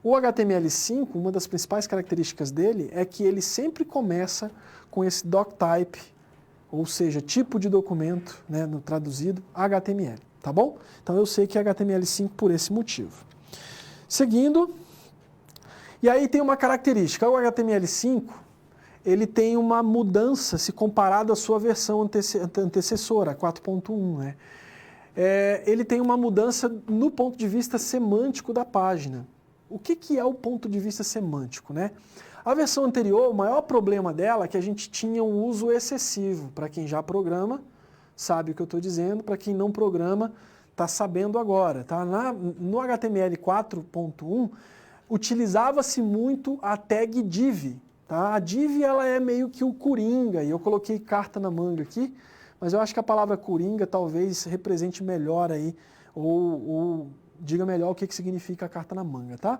O HTML5, uma das principais características dele é que ele sempre começa com esse doctype, ou seja, tipo de documento, né, no traduzido, HTML, tá bom? Então eu sei que é HTML5 por esse motivo. Seguindo, e aí tem uma característica, o HTML5, ele tem uma mudança se comparado à sua versão antecessora, 4.1, né? Ele tem uma mudança no ponto de vista semântico da página. O que é o ponto de vista semântico, né? A versão anterior, o maior problema dela é que a gente tinha um uso excessivo. Para quem já programa, sabe o que eu estou dizendo. Para quem não programa, está sabendo agora. Tá? No HTML 4.1, utilizava-se muito a tag div. Tá? A div ela é meio que o coringa, e eu coloquei carta na manga aqui, mas eu acho que a palavra coringa talvez represente melhor aí, ou diga melhor o que significa a carta na manga, tá?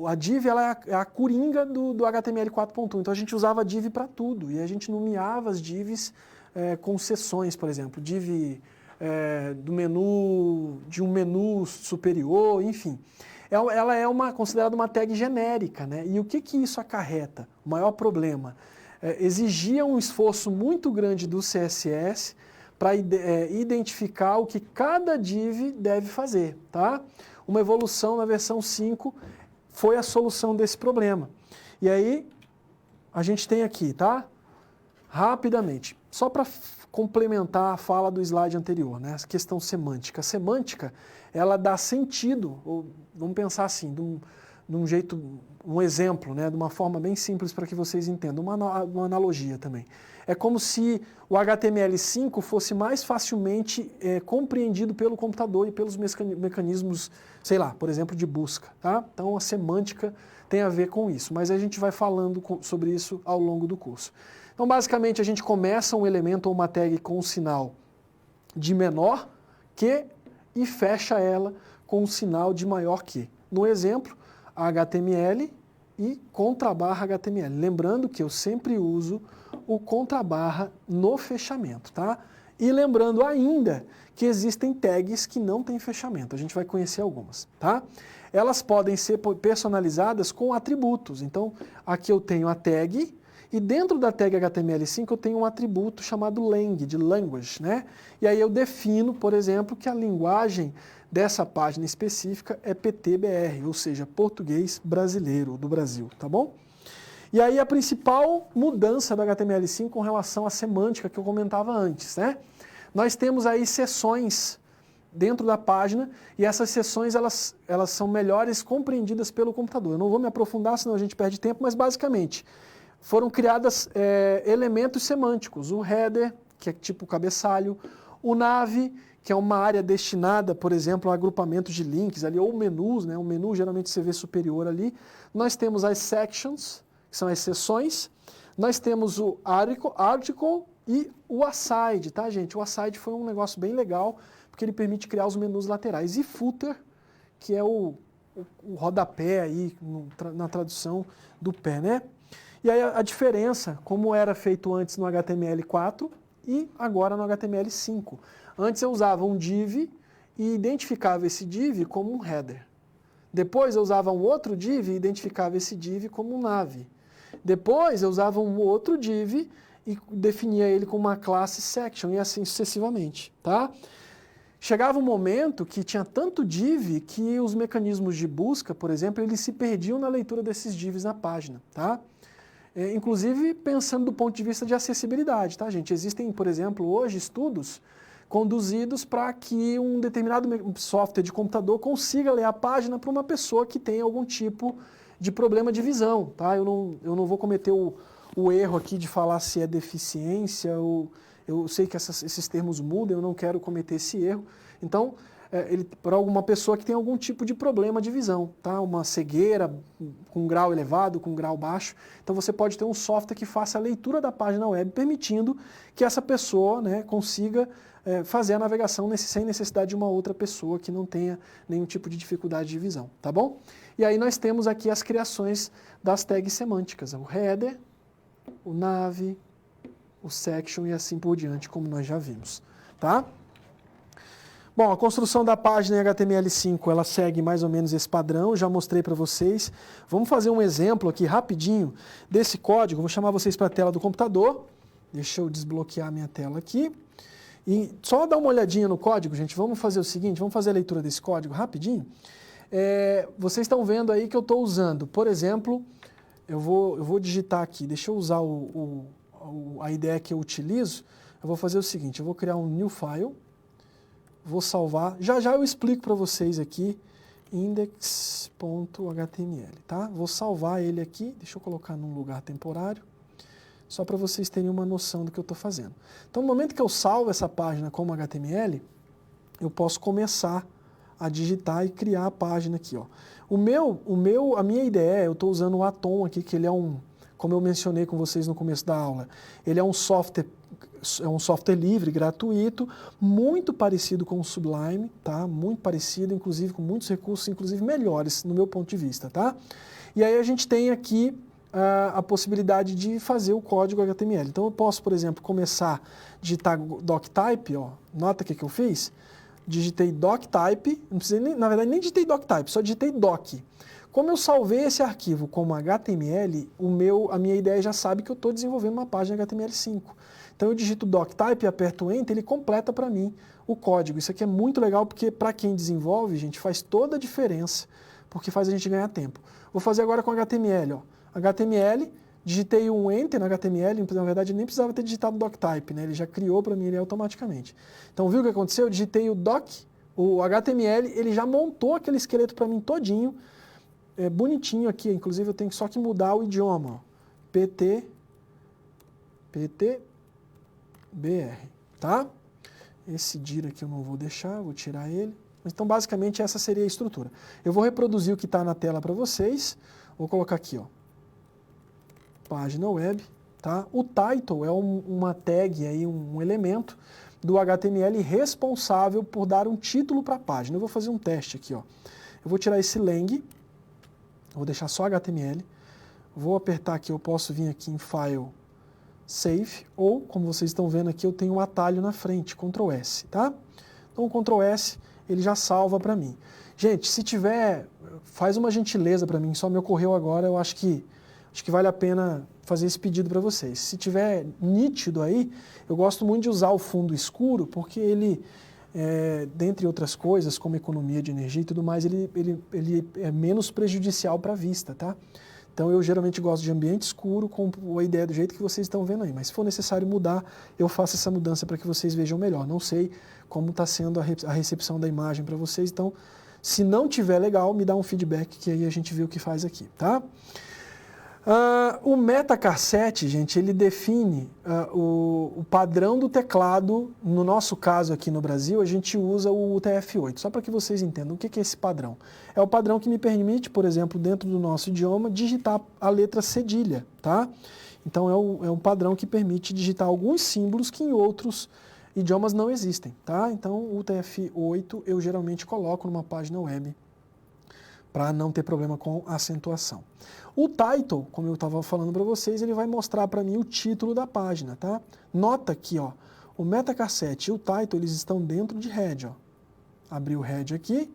A div ela é a coringa do HTML 4.1, então a gente usava a div para tudo, e a gente nomeava as divs com seções, por exemplo, div de um menu superior, enfim. Ela é considerada uma tag genérica, né? E o que isso acarreta? O maior problema exigia um esforço muito grande do CSS para identificar o que cada div deve fazer, tá? Uma evolução na versão 5 foi a solução desse problema. E aí, a gente tem aqui, tá? Rapidamente, só para complementar a fala do slide anterior, né? Essa questão semântica. A semântica, ela dá sentido, ou vamos pensar assim, de um jeito, um exemplo, né? De uma forma bem simples para que vocês entendam, uma analogia também. É como se o HTML5 fosse mais facilmente compreendido pelo computador e pelos mecanismos, sei lá, por exemplo, de busca. Tá? Então a semântica tem a ver com isso, mas a gente vai falando sobre isso ao longo do curso. Então basicamente a gente começa um elemento ou uma tag com um sinal de menor que e fecha ela com um sinal de maior que. No exemplo, HTML e contrabarra HTML. Lembrando que eu sempre uso o contrabarra no fechamento, tá? E lembrando ainda que existem tags que não têm fechamento. A gente vai conhecer algumas, tá? Elas podem ser personalizadas com atributos. Então, aqui eu tenho a tag e dentro da tag HTML5 eu tenho um atributo chamado lang, de language, né? E aí eu defino, por exemplo, que a linguagem dessa página específica é PTBR, ou seja, português brasileiro, do Brasil, tá bom? E aí a principal mudança do HTML5 com relação à semântica que eu comentava antes, né? Nós temos aí seções dentro da página e essas seções elas são melhores compreendidas pelo computador. Eu não vou me aprofundar, senão a gente perde tempo, mas basicamente foram criadas elementos semânticos. O header, que é tipo cabeçalho, o nav, que é uma área destinada, por exemplo, a agrupamentos de links ali, ou menus, né? Um menu geralmente você vê superior ali. Nós temos as sections, que são as seções. Nós temos o article e o aside, tá, gente? O aside foi um negócio bem legal, porque ele permite criar os menus laterais. E footer, que é o rodapé aí, na tradução do pé, né? E aí a diferença, como era feito antes no HTML4 e agora no HTML5. Antes eu usava um div e identificava esse div como um header. Depois eu usava um outro div e identificava esse div como um nav. Depois eu usava um outro div e definia ele como uma classe section e assim sucessivamente, tá? Chegava um momento que tinha tanto div que os mecanismos de busca, por exemplo, eles se perdiam na leitura desses divs na página, tá? Inclusive pensando do ponto de vista de acessibilidade, tá, gente? Existem, por exemplo, hoje estudos conduzidos para que um determinado software de computador consiga ler a página para uma pessoa que tem algum tipo de problema de visão, tá? Eu não vou cometer o erro aqui de falar se é deficiência, eu sei que esses termos mudam, eu não quero cometer esse erro. Então, para alguma pessoa que tem algum tipo de problema de visão, tá? Uma cegueira com grau elevado, com grau baixo. Então você pode ter um software que faça a leitura da página web, permitindo que essa pessoa, né, consiga fazer a navegação sem necessidade de uma outra pessoa que não tenha nenhum tipo de dificuldade de visão, tá bom? E aí nós temos aqui as criações das tags semânticas, o header, o nav, o section e assim por diante, como nós já vimos, tá? Bom, a construção da página em HTML5, ela segue mais ou menos esse padrão, já mostrei para vocês. Vamos fazer um exemplo aqui rapidinho desse código. Vou chamar vocês para a tela do computador. Deixa eu desbloquear minha tela aqui. E só dar uma olhadinha no código, gente. Vamos fazer o seguinte, vamos fazer a leitura desse código rapidinho. Vocês estão vendo aí que eu estou usando, por exemplo, eu vou digitar aqui, deixa eu usar a ideia que eu utilizo. Eu vou fazer o seguinte, eu vou criar um new file. Vou salvar, já eu explico para vocês aqui, index.html, tá? Vou salvar ele aqui, deixa eu colocar num lugar temporário, só para vocês terem uma noção do que eu estou fazendo. Então, no momento que eu salvo essa página como HTML, eu posso começar a digitar e criar a página aqui, ó. A minha ideia, eu estou usando o Atom aqui, que ele é como eu mencionei com vocês no começo da aula, ele é um software livre, gratuito, muito parecido com o Sublime, tá? Muito parecido, inclusive com muitos recursos, inclusive melhores, no meu ponto de vista, tá? E aí a gente tem aqui a possibilidade de fazer o código HTML. Então eu posso, por exemplo, começar a digitar doctype, ó. Nota o que eu fiz? Digitei doctype, não precisei na verdade nem digitei doctype, só digitei doc. Como eu salvei esse arquivo como HTML, a minha ideia já sabe que eu estou desenvolvendo uma página HTML5. Então eu digito doctype e aperto Enter, ele completa para mim o código. Isso aqui é muito legal porque para quem desenvolve, gente, faz toda a diferença, porque faz a gente ganhar tempo. Vou fazer agora com HTML, ó. HTML, digitei um Enter no HTML, na verdade nem precisava ter digitado doctype, né? Ele já criou para mim ele automaticamente. Então viu o que aconteceu? Eu digitei o HTML, ele já montou aquele esqueleto para mim todinho, bonitinho aqui, inclusive eu tenho só que mudar o idioma, ó. BR, tá? Esse dir aqui eu não vou deixar, vou tirar ele. Então, basicamente, essa seria a estrutura. Eu vou reproduzir o que está na tela para vocês. Vou colocar aqui, ó, página web, tá? O title é uma tag, aí, um elemento do HTML responsável por dar um título para a página. Eu vou fazer um teste aqui, ó. Eu vou tirar esse lang, vou deixar só HTML. Vou apertar aqui, eu posso vir aqui em File, Save, ou, como vocês estão vendo aqui, eu tenho um atalho na frente, Ctrl S, tá? Então, o Ctrl S, ele já salva para mim. Gente, se tiver, faz uma gentileza para mim, só me ocorreu agora, eu acho que vale a pena fazer esse pedido para vocês. Se tiver nítido aí, eu gosto muito de usar o fundo escuro, porque ele, dentre outras coisas, como economia de energia e tudo mais, ele é menos prejudicial para a vista, tá? Então, eu geralmente gosto de ambiente escuro com a ideia do jeito que vocês estão vendo aí. Mas se for necessário mudar, eu faço essa mudança para que vocês vejam melhor. Não sei como está sendo a recepção da imagem para vocês. Então, se não tiver legal, me dá um feedback que aí a gente vê o que faz aqui, tá? O MetaCar7, gente, ele define o padrão do teclado. No nosso caso aqui no Brasil, a gente usa o UTF-8, só para que vocês entendam o que é esse padrão. É o padrão que me permite, por exemplo, dentro do nosso idioma, digitar a letra cedilha, tá? Então é um padrão que permite digitar alguns símbolos que em outros idiomas não existem, tá? Então o UTF-8 eu geralmente coloco numa página web para não ter problema com a acentuação. O title, como eu estava falando para vocês, ele vai mostrar para mim o título da página, tá? Nota aqui, ó, o MetaCar7 e o title, eles estão dentro de head, ó. Abri o head aqui,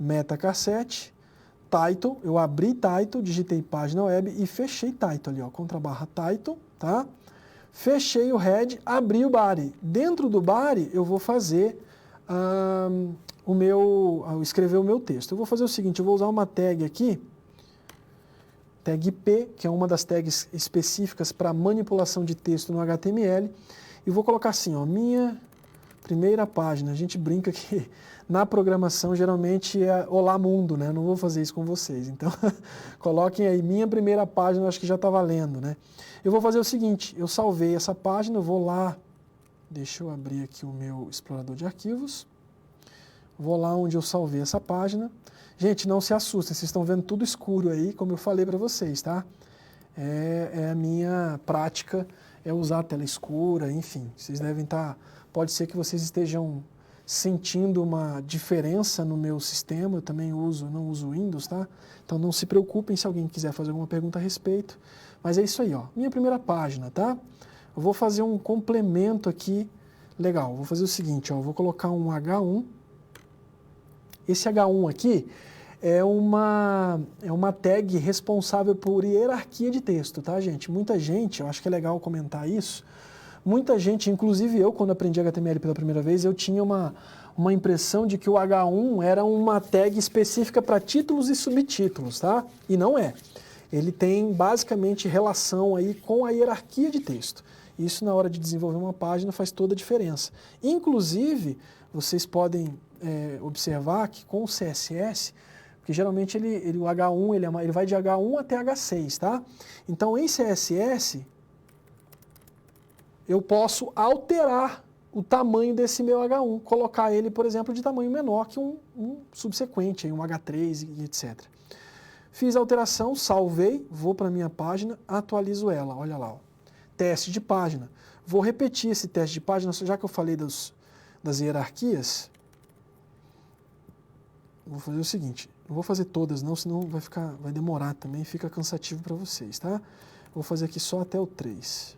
MetaCar7, title, eu abri title, digitei página web e fechei title ali, ó, _title, tá? Fechei o head, abri o body. Dentro do body, eu vou fazer escrever o meu texto. Eu vou fazer o seguinte, eu vou usar uma tag aqui, tag P, que é uma das tags específicas para manipulação de texto no HTML, e vou colocar assim, ó, minha primeira página. A gente brinca que na programação geralmente é olá mundo, né? Não vou fazer isso com vocês. Então, coloquem aí, minha primeira página, eu acho que já está valendo, né? Eu vou fazer o seguinte, eu salvei essa página, eu vou lá, deixa eu abrir aqui o meu explorador de arquivos, vou lá onde eu salvei essa página. Gente, não se assustem, vocês estão vendo tudo escuro aí, como eu falei para vocês, tá? É a minha prática, é usar a tela escura, enfim. Vocês devem estar... Pode ser que vocês estejam sentindo uma diferença no meu sistema, eu também não uso Windows, tá? Então não se preocupem se alguém quiser fazer alguma pergunta a respeito. Mas é isso aí, ó. Minha primeira página, tá? Eu vou fazer um complemento aqui, legal. Vou fazer o seguinte, ó, eu vou colocar um H1, Esse H1 aqui é uma tag responsável por hierarquia de texto, tá, gente? Muita gente, eu acho que é legal comentar isso, muita gente, inclusive eu, quando aprendi HTML pela primeira vez, eu tinha uma impressão de que o H1 era uma tag específica para títulos e subtítulos, tá? E não é. Ele tem basicamente relação aí com a hierarquia de texto. Isso na hora de desenvolver uma página faz toda a diferença. Inclusive, vocês podem observar que com o CSS, porque geralmente o H1 ele vai de H1 até H6, tá? Então em CSS eu posso alterar o tamanho desse meu H1, colocar ele, por exemplo, de tamanho menor que um subsequente, um H3 e etc. Fiz a alteração, salvei, vou para a minha página, atualizo ela, olha lá, ó. Teste de página. Vou repetir esse teste de página, já que eu falei das hierarquias, vou fazer o seguinte, não vou fazer todas não, senão vai demorar também, fica cansativo para vocês, tá? Vou fazer aqui só até o 3.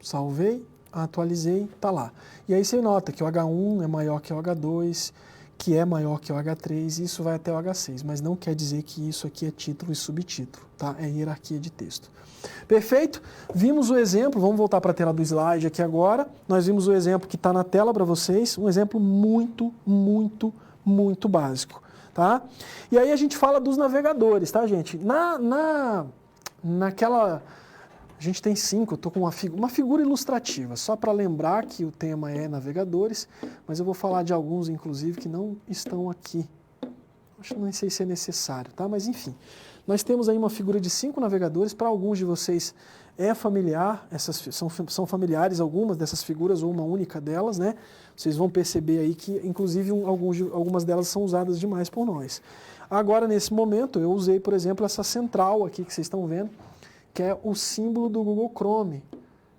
Salvei, atualizei, tá lá. E aí você nota que o H1 é maior que o H2, que é maior que o H3, e isso vai até o H6, mas não quer dizer que isso aqui é título e subtítulo, tá? É hierarquia de texto. Perfeito? Vimos o exemplo, vamos voltar para a tela do slide aqui agora. Nós vimos o exemplo que está na tela para vocês, um exemplo muito, muito, muito básico, tá? E aí a gente fala dos navegadores, tá, gente? Naquela... A gente tem 5, eu estou com uma figura ilustrativa, só para lembrar que o tema é navegadores, mas eu vou falar de alguns, inclusive, que não estão aqui. Acho que não sei se é necessário, tá? Mas enfim, nós temos aí uma figura de 5 navegadores, para alguns de vocês é familiar, são familiares algumas dessas figuras, ou uma única delas, né? Vocês vão perceber aí que, inclusive, algumas delas são usadas demais por nós. Agora, nesse momento, eu usei, por exemplo, essa central aqui que vocês estão vendo, que é o símbolo do Google Chrome,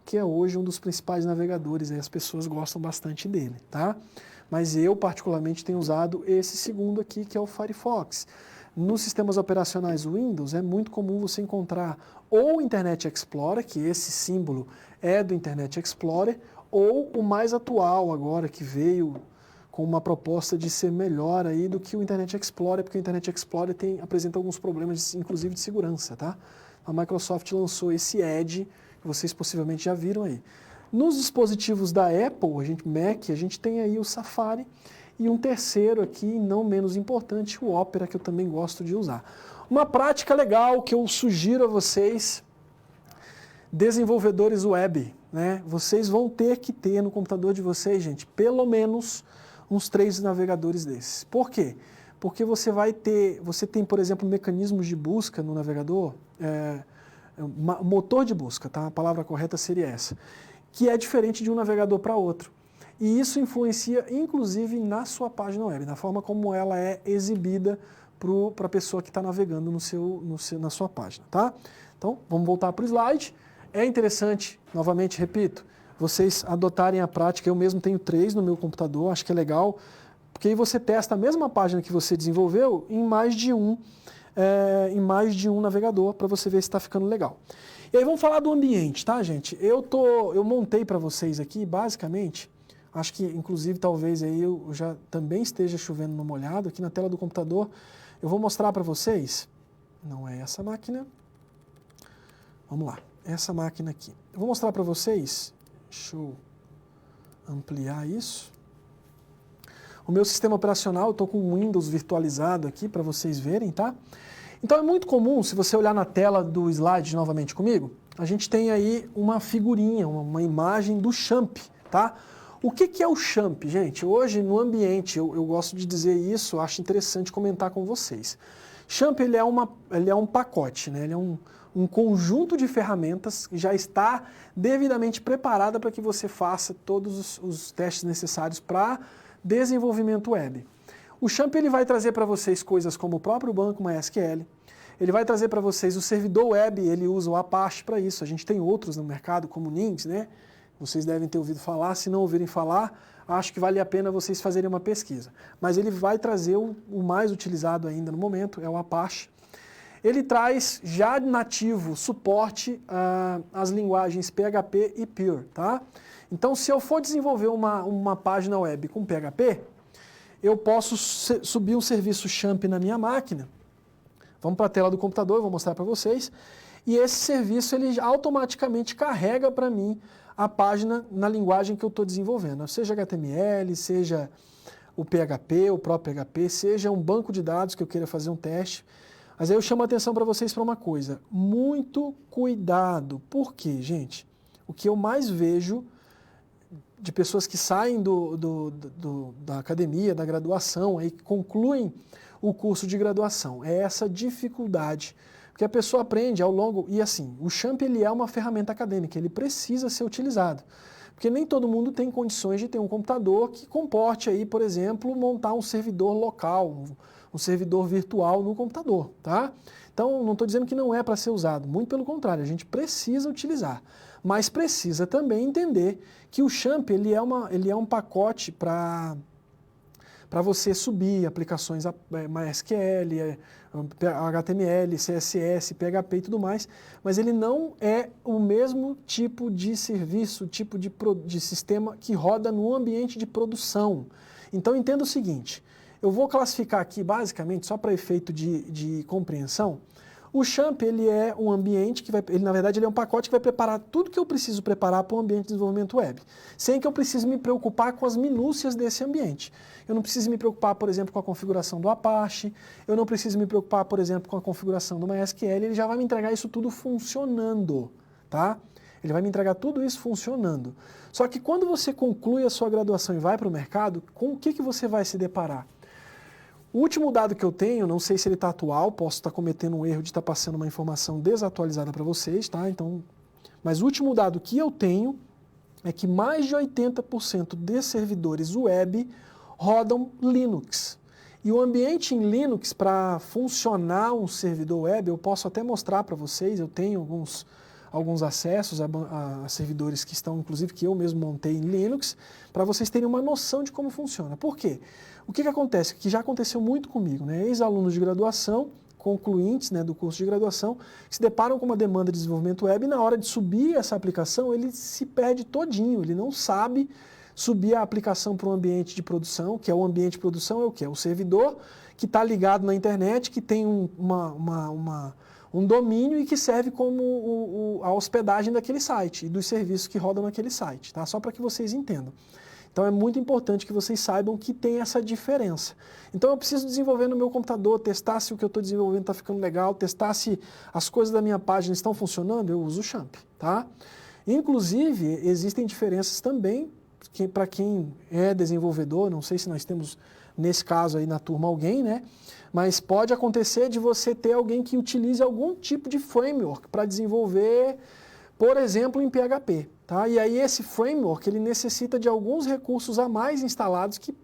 que é hoje um dos principais navegadores, as pessoas gostam bastante dele, tá? Mas eu, particularmente, tenho usado esse segundo aqui, que é o Firefox. Nos sistemas operacionais Windows, é muito comum você encontrar ou o Internet Explorer, que esse símbolo é do Internet Explorer, ou o mais atual agora, que veio com uma proposta de ser melhor aí do que o Internet Explorer, porque o Internet Explorer apresenta alguns problemas, inclusive de segurança, tá? A Microsoft lançou esse Edge, que vocês possivelmente já viram aí. Nos dispositivos da Apple, Mac, a gente tem aí o Safari e um terceiro aqui, não menos importante, o Opera, que eu também gosto de usar. Uma prática legal que eu sugiro a vocês, desenvolvedores web, né? Vocês vão ter que ter no computador de vocês, gente, pelo menos uns 3 navegadores desses. Por quê? Porque você tem, por exemplo, mecanismos de busca no navegador, motor de busca, tá? A palavra correta seria essa, que é diferente de um navegador para outro. E isso influencia, inclusive, na sua página web, na forma como ela é exibida para a pessoa que está navegando na sua página, tá? Então, vamos voltar para o slide. É interessante, novamente, repito, vocês adotarem a prática. Eu mesmo tenho 3 no meu computador, acho que é legal, porque aí você testa a mesma página que você desenvolveu em mais de um navegador, para você ver se está ficando legal. E aí vamos falar do ambiente, tá, gente? Eu montei para vocês aqui, basicamente, acho que inclusive talvez aí eu já também esteja chovendo no molhado, aqui na tela do computador, eu vou mostrar para vocês, não é essa máquina, vamos lá, essa máquina aqui. Eu vou mostrar para vocês, deixa eu ampliar isso. O meu sistema operacional, eu estou com o Windows virtualizado aqui para vocês verem, tá? Então é muito comum, se você olhar na tela do slide novamente comigo, a gente tem aí uma figurinha, uma imagem do Champ, tá? O que é o Champ, gente? Hoje no ambiente, eu gosto de dizer isso, acho interessante comentar com vocês. Champ ele é um pacote, né? Ele é um conjunto de ferramentas que já está devidamente preparada para que você faça todos os testes necessários para desenvolvimento web. O Champ ele vai trazer para vocês coisas como o próprio banco MySQL, ele vai trazer para vocês o servidor web, ele usa o Apache para isso, a gente tem outros no mercado como o Nginx, né? Vocês devem ter ouvido falar, se não ouvirem falar, acho que vale a pena vocês fazerem uma pesquisa. Mas ele vai trazer o mais utilizado ainda no momento, é o Apache. ele traz já nativo suporte às linguagens PHP e Pure, tá? Então, se eu for desenvolver uma página web com PHP, eu posso subir um serviço XAMPP na minha máquina. Vamos para a tela do computador, eu vou mostrar para vocês. E esse serviço, ele automaticamente carrega para mim a página na linguagem que eu estou desenvolvendo. Seja HTML, seja o PHP, o próprio PHP, seja um banco de dados que eu queira fazer um teste. Mas aí eu chamo a atenção para vocês para uma coisa. Muito cuidado. Por quê, gente? O que eu mais vejo de pessoas que saem da academia, da graduação, aí concluem o curso de graduação, é essa dificuldade. Porque a pessoa aprende ao longo... E assim, o XAMPP ele é uma ferramenta acadêmica, ele precisa ser utilizado. Porque nem todo mundo tem condições de ter um computador que comporte aí, por exemplo, montar um servidor local, um servidor virtual no computador, tá? Então, não estou dizendo que não é para ser usado, muito pelo contrário, a gente precisa utilizar. Mas precisa também entender que o XAMPP ele é um pacote para você subir aplicações MySQL, HTML, CSS, PHP e tudo mais, mas ele não é o mesmo tipo de serviço, tipo de sistema que roda no ambiente de produção. Então entenda o seguinte, eu vou classificar aqui basicamente, só para efeito de compreensão, o XAMPP ele é um ambiente que na verdade ele é um pacote que vai preparar tudo que eu preciso preparar para o ambiente de desenvolvimento web, sem que eu precise me preocupar com as minúcias desse ambiente. Eu não preciso me preocupar, por exemplo, com a configuração do Apache, eu não preciso me preocupar, por exemplo, com a configuração do MySQL, ele já vai me entregar isso tudo funcionando, tá? Ele vai me entregar tudo isso funcionando. Só que quando você conclui a sua graduação e vai para o mercado, com o que você vai se deparar? O último dado que eu tenho, não sei se ele está atual, posso estar cometendo um erro de estar passando uma informação desatualizada para vocês, tá? Então, mas o último dado que eu tenho é que mais de 80% de servidores web rodam Linux. E o ambiente em Linux, para funcionar um servidor web, eu posso até mostrar para vocês, eu tenho alguns acessos a servidores que estão, inclusive, que eu mesmo montei em Linux, para vocês terem uma noção de como funciona. Por quê? O que acontece? Que já aconteceu muito comigo, né? Ex-alunos de graduação, concluintes, né, do curso de graduação, se deparam com uma demanda de desenvolvimento web e na hora de subir essa aplicação, ele se perde todinho, ele não sabe subir a aplicação para um ambiente de produção, que é o ambiente de produção, é o quê? É o servidor que está ligado na internet, que tem um domínio e que serve como a hospedagem daquele site e dos serviços que rodam naquele site, tá? Só para que vocês entendam. Então é muito importante que vocês saibam que tem essa diferença. Então eu preciso desenvolver no meu computador, testar se o que eu estou desenvolvendo está ficando legal, testar se as coisas da minha página estão funcionando, eu uso o XAMPP, tá? Inclusive, existem diferenças também para quem é desenvolvedor, não sei se nós temos nesse caso aí na turma alguém, né? Mas pode acontecer de você ter alguém que utilize algum tipo de framework para desenvolver, por exemplo, em PHP. Tá? E aí esse framework ele necessita de alguns recursos a mais instalados que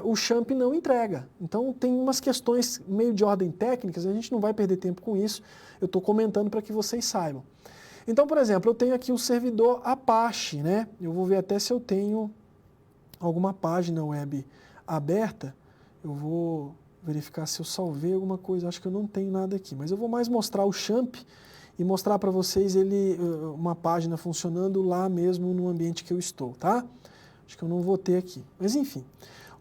o XAMPP não entrega. Então tem umas questões meio de ordem técnicas, a gente não vai perder tempo com isso, eu estou comentando para que vocês saibam. Então, por exemplo, eu tenho aqui o servidor Apache, né? Eu vou ver até se eu tenho alguma página web aberta, eu vou verificar se eu salvei alguma coisa, acho que eu não tenho nada aqui, mas eu vou mais mostrar o XAMPP e mostrar para vocês uma página funcionando lá mesmo no ambiente que eu estou, tá? Acho que eu não vou ter aqui, mas enfim.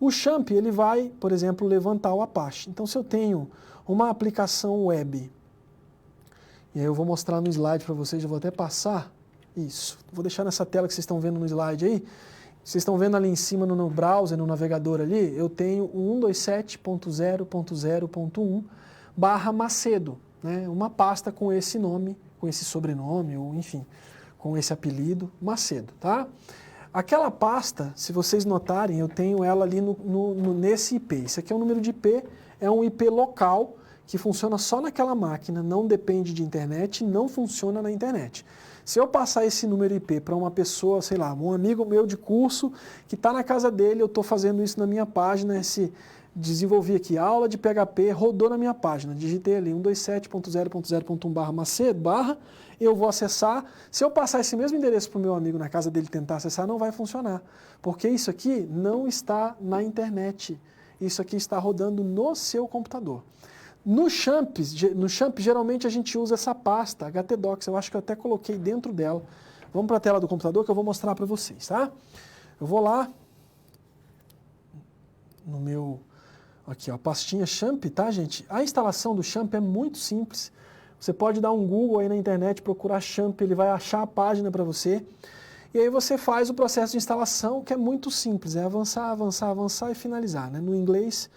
O XAMPP, ele vai, por exemplo, levantar o Apache. Então, se eu tenho uma aplicação web, e aí eu vou mostrar no slide para vocês, eu vou até passar isso. Vou deixar nessa tela que vocês estão vendo no slide aí. Vocês estão vendo ali em cima no browser, no navegador ali, eu tenho o 127.0.0.1/Macedo. Né, uma pasta com esse nome, com esse sobrenome, ou enfim, com esse apelido, Macedo, tá? Aquela pasta, se vocês notarem, eu tenho ela ali nesse IP. Esse aqui é o número de IP, é um IP local que funciona só naquela máquina, não depende de internet, não funciona na internet. Se eu passar esse número IP para uma pessoa, sei lá, um amigo meu de curso, que está na casa dele, eu estou fazendo isso na minha página, desenvolvi aqui aula de PHP, rodou na minha página, digitei ali 127.0.0.1/Macedo, eu vou acessar. Se eu passar esse mesmo endereço para o meu amigo na casa dele tentar acessar, não vai funcionar, porque isso aqui não está na internet, isso aqui está rodando no seu computador. No Champ, geralmente a gente usa essa pasta, htdocs, eu acho que eu até coloquei dentro dela. Vamos para a tela do computador que eu vou mostrar para vocês, tá? Eu vou lá, no meu, aqui ó, pastinha Champ, tá gente? A instalação do Champ é muito simples. Você pode dar um Google aí na internet, procurar Champ, ele vai achar a página para você. E aí você faz o processo de instalação, que é muito simples, é avançar, avançar, avançar e finalizar, né? No inglês,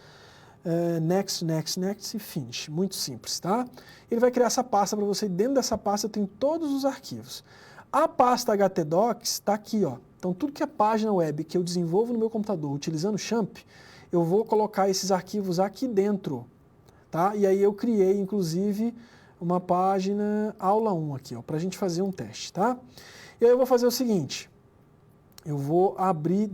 next, next, next e finish, muito simples, tá? Ele vai criar essa pasta para você, dentro dessa pasta tem todos os arquivos. A pasta htdocs está aqui, ó. Então tudo que é página web que eu desenvolvo no meu computador utilizando o Champ, eu vou colocar esses arquivos aqui dentro, tá? E aí eu criei, inclusive, uma página aula 1 aqui, ó, para a gente fazer um teste, tá? E aí eu vou fazer o seguinte, eu vou abrir,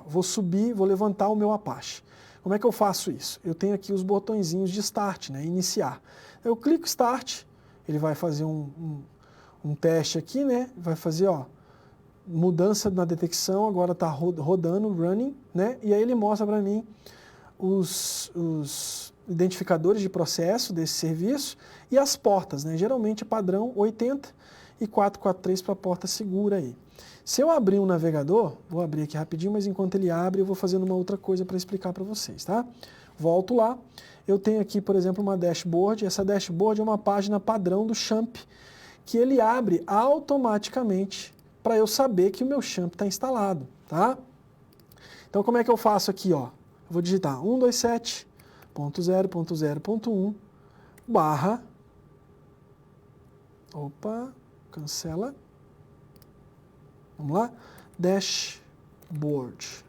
vou subir, vou levantar o meu Apache. Como é que eu faço isso? Eu tenho aqui os botõezinhos de Start, né, iniciar. Eu clico Start, ele vai fazer um teste aqui, né, vai fazer, ó, mudança na detecção, agora está rodando, running, né, e aí ele mostra para mim os identificadores de processo desse serviço e as portas, né, geralmente padrão 80 e 443 para a porta segura aí. Se eu abrir um navegador, vou abrir aqui rapidinho, mas enquanto ele abre eu vou fazendo uma outra coisa para explicar para vocês, tá? Volto lá, eu tenho aqui, por exemplo, uma dashboard, essa dashboard é uma página padrão do Champ, que ele abre automaticamente para eu saber que o meu Champ está instalado, tá? Então como é que eu faço aqui, ó? Eu vou digitar 127.0.0.1 barra, cancela, vamos lá, dashboard.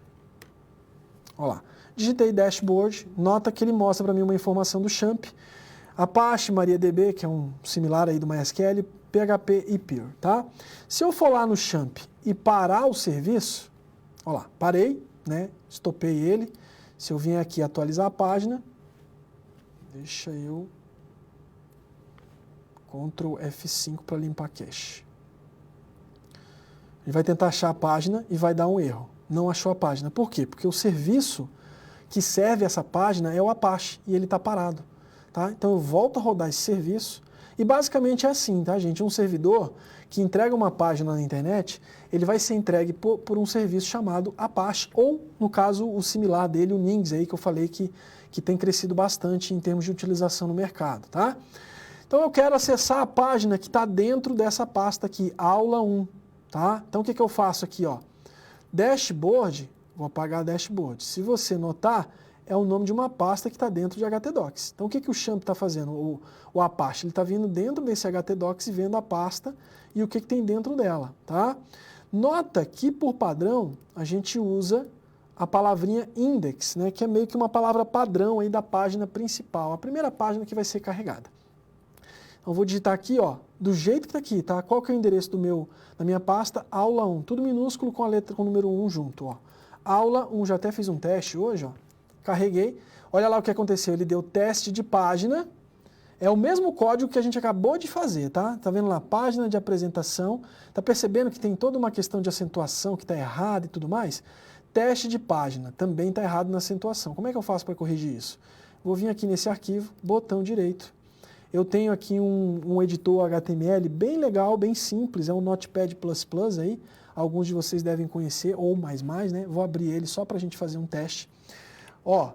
Olha lá, digitei dashboard, nota que ele mostra para mim uma informação do Champ, Apache, MariaDB, que é um similar aí do MySQL, PHP e Pure, tá? Se eu for lá no Champ e parar o serviço, olha lá, parei, né, estopei ele, se eu vim aqui atualizar a página, deixa eu Ctrl F5 para limpar cache. Ele vai tentar achar a página e vai dar um erro. Não achou a página. Por quê? Porque o serviço que serve essa página é o Apache e ele está parado. Tá? Então eu volto a rodar esse serviço e basicamente é assim, tá, gente? Um servidor que entrega uma página na internet, ele vai ser entregue por um serviço chamado Apache ou, no caso, o similar dele, o Nginx, aí, que eu falei que tem crescido bastante em termos de utilização no mercado. Tá? Então eu quero acessar a página que está dentro dessa pasta aqui, aula 1. Tá? Então o que eu faço aqui? Ó? Dashboard, vou apagar dashboard. Se você notar, é o nome de uma pasta que está dentro de htdocs. Então o que o Champ está fazendo? O Apache ele está vindo dentro desse htdocs e vendo a pasta e o que tem dentro dela. Tá? Nota que, por padrão, a gente usa a palavrinha index, né, que é meio que uma palavra padrão aí da página principal, a primeira página que vai ser carregada. Então, eu vou digitar aqui, ó, do jeito que está aqui, tá? Qual que é o endereço da minha pasta? Aula 1, tudo minúsculo com a letra, com o número 1 junto, ó. Aula 1, já até fiz um teste hoje, ó. Carreguei. Olha lá o que aconteceu, ele deu teste de página. É o mesmo código que a gente acabou de fazer, tá? Tá vendo lá, página de apresentação. Tá percebendo que tem toda uma questão de acentuação que está errada e tudo mais? Teste de página, também está errado na acentuação. Como é que eu faço para corrigir isso? Vou vir aqui nesse arquivo, botão direito. Eu tenho aqui um editor HTML bem legal, bem simples, é um Notepad++ aí, alguns de vocês devem conhecer, ou mais, né? Vou abrir ele só para a gente fazer um teste. Ó,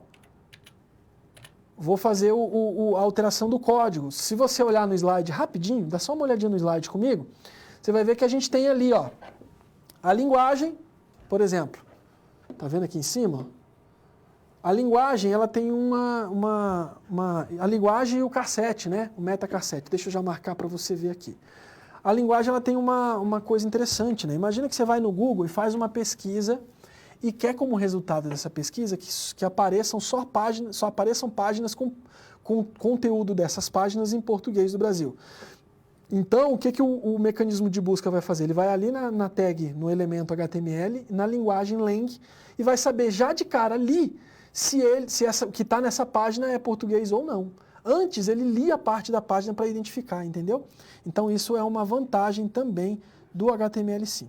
vou fazer a alteração do código. Se você olhar no slide rapidinho, dá só uma olhadinha no slide comigo, você vai ver que a gente tem ali, ó, a linguagem, por exemplo, tá vendo aqui em cima? A linguagem, ela tem a linguagem e o cassete, né? O metacassete. Deixa eu já marcar para você ver aqui. A linguagem, ela tem uma coisa interessante, né? Imagina que você vai no Google e faz uma pesquisa e quer como resultado dessa pesquisa que apareçam só apareçam páginas com conteúdo dessas páginas em português do Brasil. Então, o que o mecanismo de busca vai fazer? Ele vai ali na tag, no elemento HTML, na linguagem lang, e vai saber já de cara ali se essa que está nessa página é português ou não. Antes, ele lia parte da página para identificar, entendeu? Então, isso é uma vantagem também do HTML5.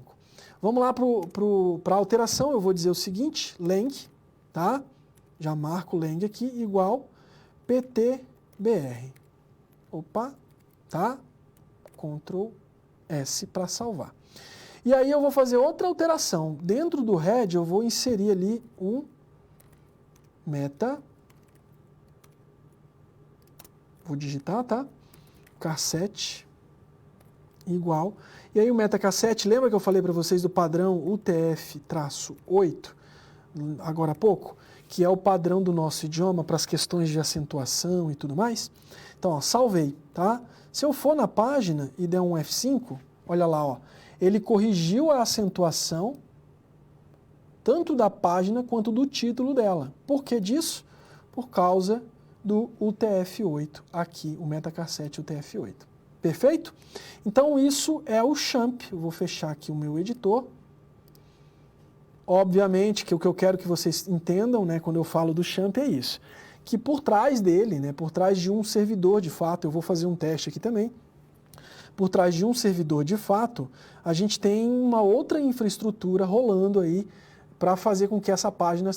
Vamos lá para a alteração, eu vou dizer o seguinte, lang, tá? Já marco lang aqui, igual pt Opa, tá? Ctrl S para salvar. E aí eu vou fazer outra alteração. Dentro do head eu vou inserir ali um meta. Vou digitar, tá? Cassete igual. E aí o metacassete, lembra que eu falei para vocês do padrão UTF-8, agora há pouco? Que é o padrão do nosso idioma para as questões de acentuação e tudo mais? Então, ó, salvei, tá? Se eu for na página e der um F5, olha lá, ó, ele corrigiu a acentuação tanto da página quanto do título dela. Por que disso? Por causa do UTF-8 aqui, o metacassete UTF-8. Perfeito? Então isso é o champ. Eu vou fechar aqui o meu editor. Obviamente que o que eu quero que vocês entendam, né, quando eu falo do champ é isso. Que por trás dele, né, por trás de um servidor de fato, eu vou fazer um teste aqui também, por trás de um servidor de fato, a gente tem uma outra infraestrutura rolando aí para fazer com que essa página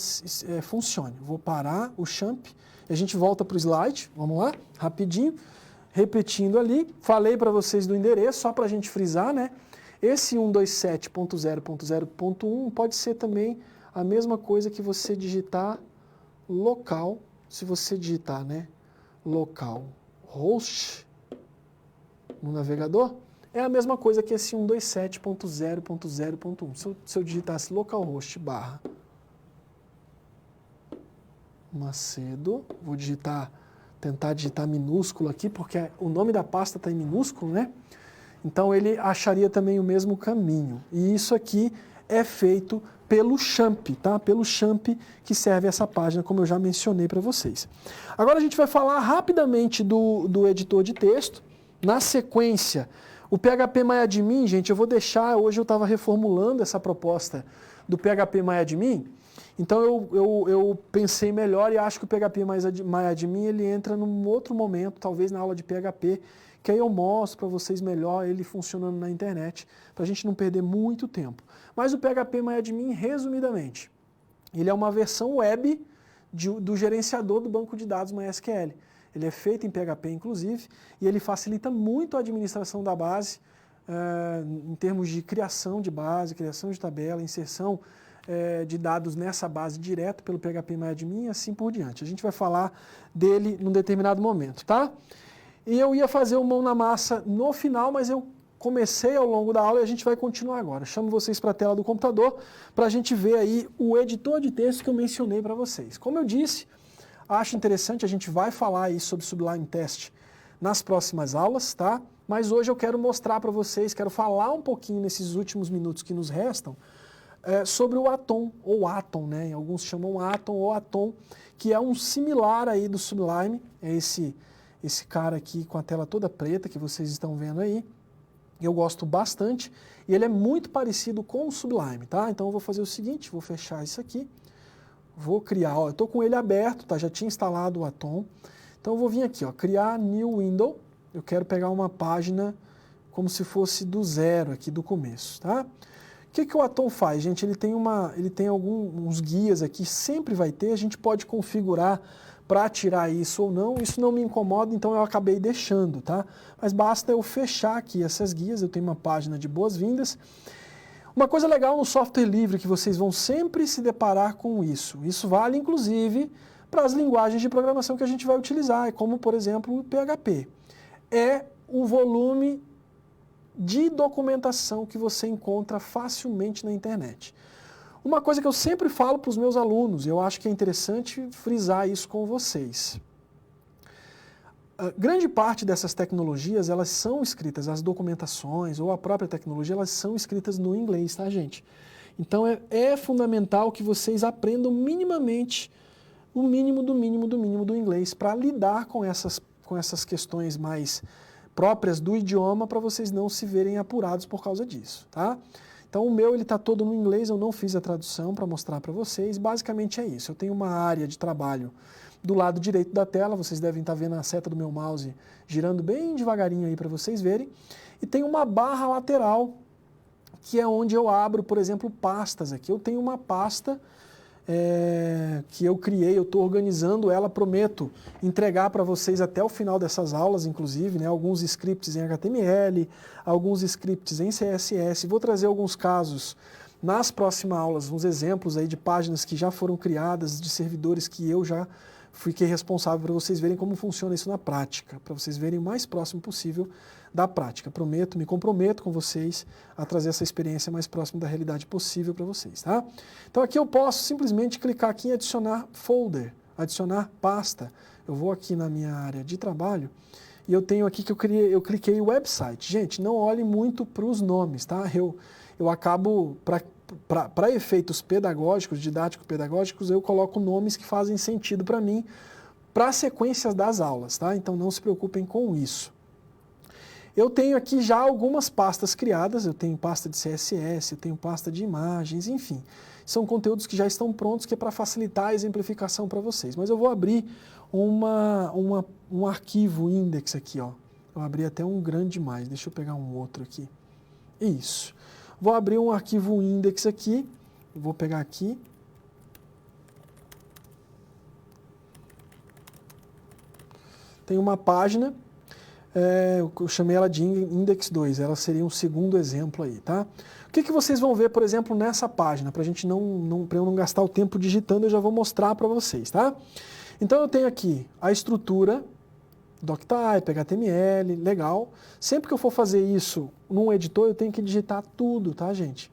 funcione. Vou parar o champ, a gente volta para o slide, vamos lá, rapidinho, repetindo ali, falei para vocês do endereço, só para a gente frisar, né? Esse 127.0.0.1 pode ser também a mesma coisa que você digitar local, se você digitar, né, local host no navegador, é a mesma coisa que esse 127.0.0.1. Se eu digitasse localhost barra Macedo, vou tentar digitar minúsculo aqui, porque o nome da pasta está em minúsculo, né? Então ele acharia também o mesmo caminho. E isso aqui é feito pelo champ, tá? Pelo champ que serve essa página, como eu já mencionei para vocês. Agora a gente vai falar rapidamente do editor de texto. Na sequência, o PHP-MyAdmin, gente, eu vou deixar, hoje eu estava reformulando essa proposta do PHP-MyAdmin, então eu pensei melhor e acho que o PHP-MyAdmin ele entra num outro momento, talvez na aula de PHP, que aí eu mostro para vocês melhor ele funcionando na internet, para a gente não perder muito tempo. Mas o PHP-MyAdmin, resumidamente, ele é uma versão web do gerenciador do banco de dados MySQL. Ele é feito em PHP, inclusive, e ele facilita muito a administração da base, em termos de criação de base, criação de tabela, inserção de dados nessa base direto pelo PHP-MyAdmin e assim por diante. A gente vai falar dele num determinado momento, tá? E eu ia fazer o mão na massa no final, mas eu comecei ao longo da aula e a gente vai continuar agora. Chamo vocês para a tela do computador para a gente ver aí o editor de texto que eu mencionei para vocês. Como eu disse, acho interessante, a gente vai falar aí sobre Sublime Text nas próximas aulas, tá? Mas hoje eu quero mostrar para vocês, quero falar um pouquinho nesses últimos minutos que nos restam, sobre o Atom, ou Atom, né? Alguns chamam Atom ou Atom, que é um similar aí do Sublime, é esse cara aqui com a tela toda preta que vocês estão vendo aí. Eu gosto bastante, e ele é muito parecido com o Sublime, tá? Então eu vou fazer o seguinte, vou fechar isso aqui, vou criar, ó, eu estou com ele aberto, tá? Já tinha instalado o Atom. Então eu vou vir aqui, ó, criar new window. Eu quero pegar uma página como se fosse do zero aqui do começo, tá? O que o Atom faz, gente? Ele tem alguns guias aqui, sempre vai ter, a gente pode configurar para tirar isso ou não, isso não me incomoda, então eu acabei deixando, tá? Mas basta eu fechar aqui essas guias, eu tenho uma página de boas-vindas. Uma coisa legal no software livre, que vocês vão sempre se deparar com isso. Isso vale, inclusive, para as linguagens de programação que a gente vai utilizar, como, por exemplo, o PHP. É o volume de documentação que você encontra facilmente na internet. Uma coisa que eu sempre falo para os meus alunos, eu acho que é interessante frisar isso com vocês. Grande parte dessas tecnologias, elas são escritas, as documentações ou a própria tecnologia, elas são escritas no inglês, tá, gente? Então é fundamental que vocês aprendam minimamente o mínimo do mínimo do mínimo do inglês para lidar com essas questões mais próprias do idioma, para vocês não se verem apurados por causa disso, tá? Então o meu ele está todo no inglês, eu não fiz a tradução para mostrar para vocês, basicamente é isso. Eu tenho uma área de trabalho do lado direito da tela, vocês devem estar vendo a seta do meu mouse girando bem devagarinho aí para vocês verem, e tem uma barra lateral, que é onde eu abro, por exemplo, pastas aqui. Eu tenho uma pasta que eu criei, eu estou organizando ela, prometo entregar para vocês até o final dessas aulas, inclusive, né, alguns scripts em HTML, alguns scripts em CSS, vou trazer alguns casos nas próximas aulas, uns exemplos aí de páginas que já foram criadas, de servidores que eu já fiquei responsável para vocês verem como funciona isso na prática, para vocês verem o mais próximo possível da prática. Prometo, me comprometo com vocês a trazer essa experiência mais próxima da realidade possível para vocês, tá? Então aqui eu posso simplesmente clicar aqui em adicionar folder, adicionar pasta. Eu vou aqui na minha área de trabalho e eu tenho aqui que eu cliquei website. Gente, não olhe muito para os nomes, tá? Eu acabo, para efeitos pedagógicos, didático-pedagógicos, eu coloco nomes que fazem sentido para mim, para sequências das aulas, tá? Então não se preocupem com isso. Eu tenho aqui já algumas pastas criadas, eu tenho pasta de CSS, eu tenho pasta de imagens, enfim. São conteúdos que já estão prontos, que é para facilitar a exemplificação para vocês. Mas eu vou abrir um arquivo index aqui, ó. Eu abri até um grande demais, deixa eu pegar um outro aqui. Isso. Vou abrir um arquivo index aqui, vou pegar aqui. Tem uma página, eu chamei ela de index 2, ela seria um segundo exemplo aí, tá? O que vocês vão ver, por exemplo, nessa página? Para a gente para eu não gastar o tempo digitando, eu já vou mostrar para vocês, tá? Então eu tenho aqui a estrutura, doctype, HTML, legal. Sempre que eu for fazer isso num editor, eu tenho que digitar tudo, tá, gente?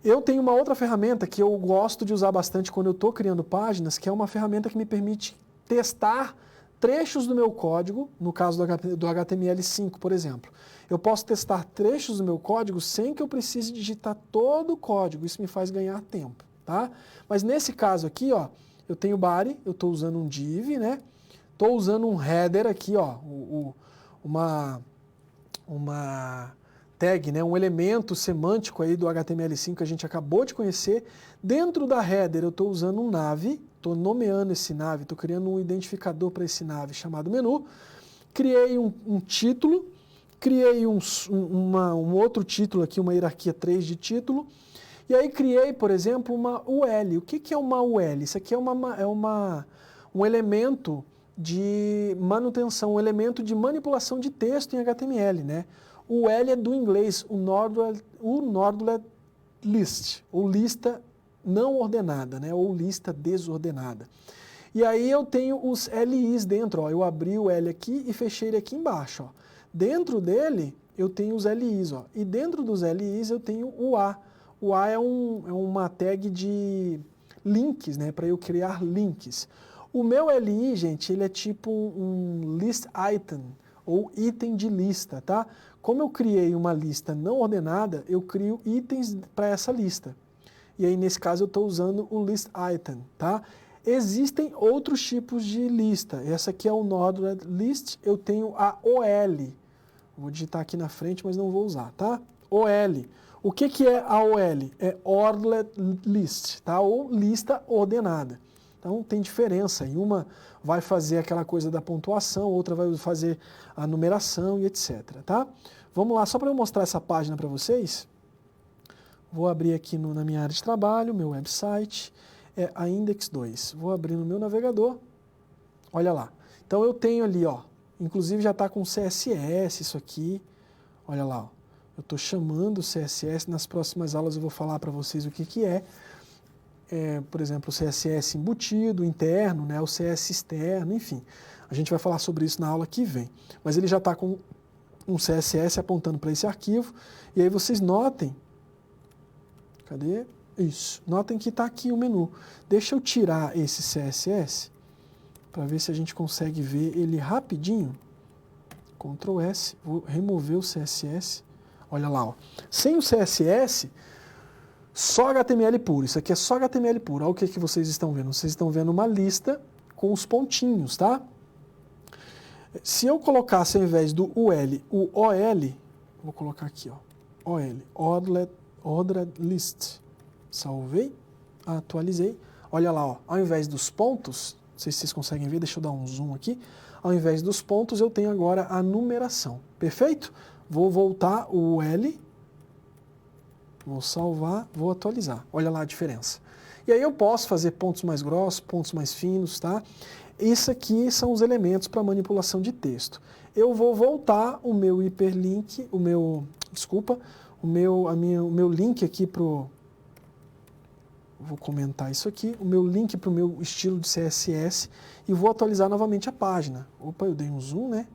Eu tenho uma outra ferramenta que eu gosto de usar bastante quando eu estou criando páginas, que é uma ferramenta que me permite testar trechos do meu código, no caso do HTML5, por exemplo. Eu posso testar trechos do meu código sem que eu precise digitar todo o código, isso me faz ganhar tempo, tá? Mas nesse caso aqui, ó, eu tenho body, eu estou usando um div, né? Estou usando um header aqui, ó, uma tag, né, um elemento semântico aí do HTML5 que a gente acabou de conhecer. Dentro da header eu estou usando um nav, estou nomeando esse nav, estou criando um identificador para esse nav chamado menu. Criei um título, criei um outro título aqui, uma hierarquia 3 de título. E aí criei, por exemplo, uma UL. O que é uma UL? Isso aqui é um elemento de manutenção, um elemento de manipulação de texto em HTML, né? O L é do inglês, o Unordered List, ou lista não ordenada, né? Ou lista desordenada. E aí eu tenho os LIs dentro, ó. Eu abri o L aqui e fechei ele aqui embaixo, ó. Dentro dele eu tenho os LIs, ó. E dentro dos LIs eu tenho o A. O A é uma tag de links, né? Para eu criar links. O meu LI, gente, ele é tipo um list item, ou item de lista, tá? Como eu criei uma lista não ordenada, eu crio itens para essa lista. E aí, nesse caso, eu estou usando o list item, tá? Existem outros tipos de lista. Essa aqui é o Unordered List, eu tenho a OL. Vou digitar aqui na frente, mas não vou usar, tá? OL. O que é a OL? É Ordered List, tá? Ou lista ordenada. Então, tem diferença. Em uma vai fazer aquela coisa da pontuação, outra vai fazer a numeração e etc. Tá? Vamos lá, só para eu mostrar essa página para vocês. Vou abrir aqui na minha área de trabalho, meu website, é a Index 2. Vou abrir no meu navegador. Olha lá. Então, eu tenho ali, ó, inclusive já está com CSS isso aqui. Olha lá, ó. Eu estou chamando o CSS. Nas próximas aulas eu vou falar para vocês o que é. Por exemplo, o CSS embutido, interno, né, o CS externo, enfim. A gente vai falar sobre isso na aula que vem. Mas ele já está com um CSS apontando para esse arquivo. E aí vocês notem, cadê? Isso, notem que está aqui o menu. Deixa eu tirar esse CSS, para ver se a gente consegue ver ele rapidinho. Ctrl S, vou remover o CSS. Olha lá, ó. Sem o CSS... só HTML puro, isso aqui é só HTML puro. Olha o que vocês estão vendo. Vocês estão vendo uma lista com os pontinhos, tá? Se eu colocasse ao invés do UL, o OL, vou colocar aqui, ó, OL, Ordered List. Salvei, atualizei. Olha lá, ó, ao invés dos pontos, não sei se vocês conseguem ver, deixa eu dar um zoom aqui. Ao invés dos pontos, eu tenho agora a numeração. Perfeito? Vou voltar o UL. Vou salvar, vou atualizar. Olha lá a diferença. E aí eu posso fazer pontos mais grossos, pontos mais finos, tá? Isso aqui são os elementos para manipulação de texto. Eu vou voltar o meu hiperlink, o meu link aqui pro... Vou comentar isso aqui, o meu link para o meu estilo de CSS e vou atualizar novamente a página. Opa, eu dei um zoom, né?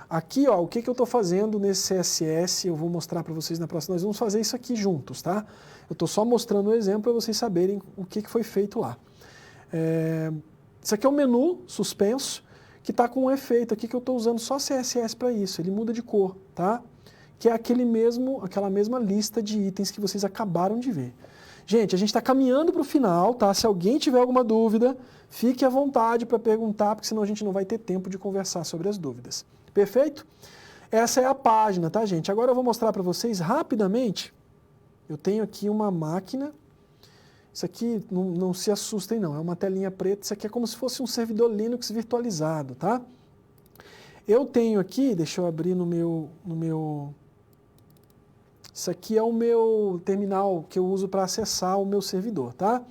Aqui, ó, o que eu estou fazendo nesse CSS, eu vou mostrar para vocês na próxima. Nós vamos fazer isso aqui juntos, tá? Eu estou só mostrando o exemplo para vocês saberem o que foi feito lá. Isso aqui é um menu suspenso que está com um efeito aqui que eu estou usando só CSS para isso. Ele muda de cor, tá? Que é aquela mesma lista de itens que vocês acabaram de ver. Gente, a gente está caminhando para o final, tá? Se alguém tiver alguma dúvida, fique à vontade para perguntar, porque senão a gente não vai ter tempo de conversar sobre as dúvidas. Perfeito? Essa é a página, tá, gente? Agora eu vou mostrar para vocês rapidamente. Eu tenho aqui uma máquina. Isso aqui, não se assustem não, é uma telinha preta. Isso aqui é como se fosse um servidor Linux virtualizado, tá? Eu tenho aqui, deixa eu abrir no meu... Isso aqui é o meu terminal que eu uso para acessar o meu servidor, tá?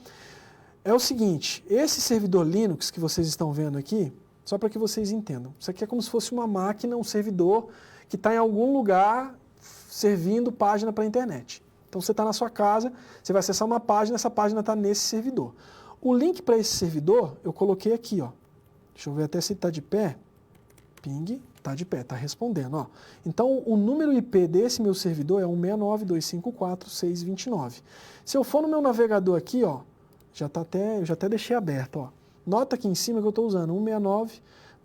É o seguinte, esse servidor Linux que vocês estão vendo aqui, só para que vocês entendam, isso aqui é como se fosse uma máquina, um servidor que está em algum lugar servindo página para a internet. Então você está na sua casa, você vai acessar uma página, essa página está nesse servidor. O link para esse servidor eu coloquei aqui, ó. Deixa eu ver até se está de pé. Ping, está de pé, está respondendo. Ó. Então, o número IP desse meu servidor é 169.254.629. Se eu for no meu navegador aqui, ó, eu já até deixei aberto. Ó. Nota aqui em cima que eu estou usando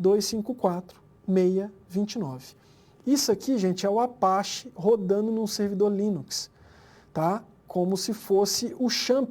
169.254.629. Isso aqui, gente, é o Apache rodando num servidor Linux. Tá? Como se fosse o champ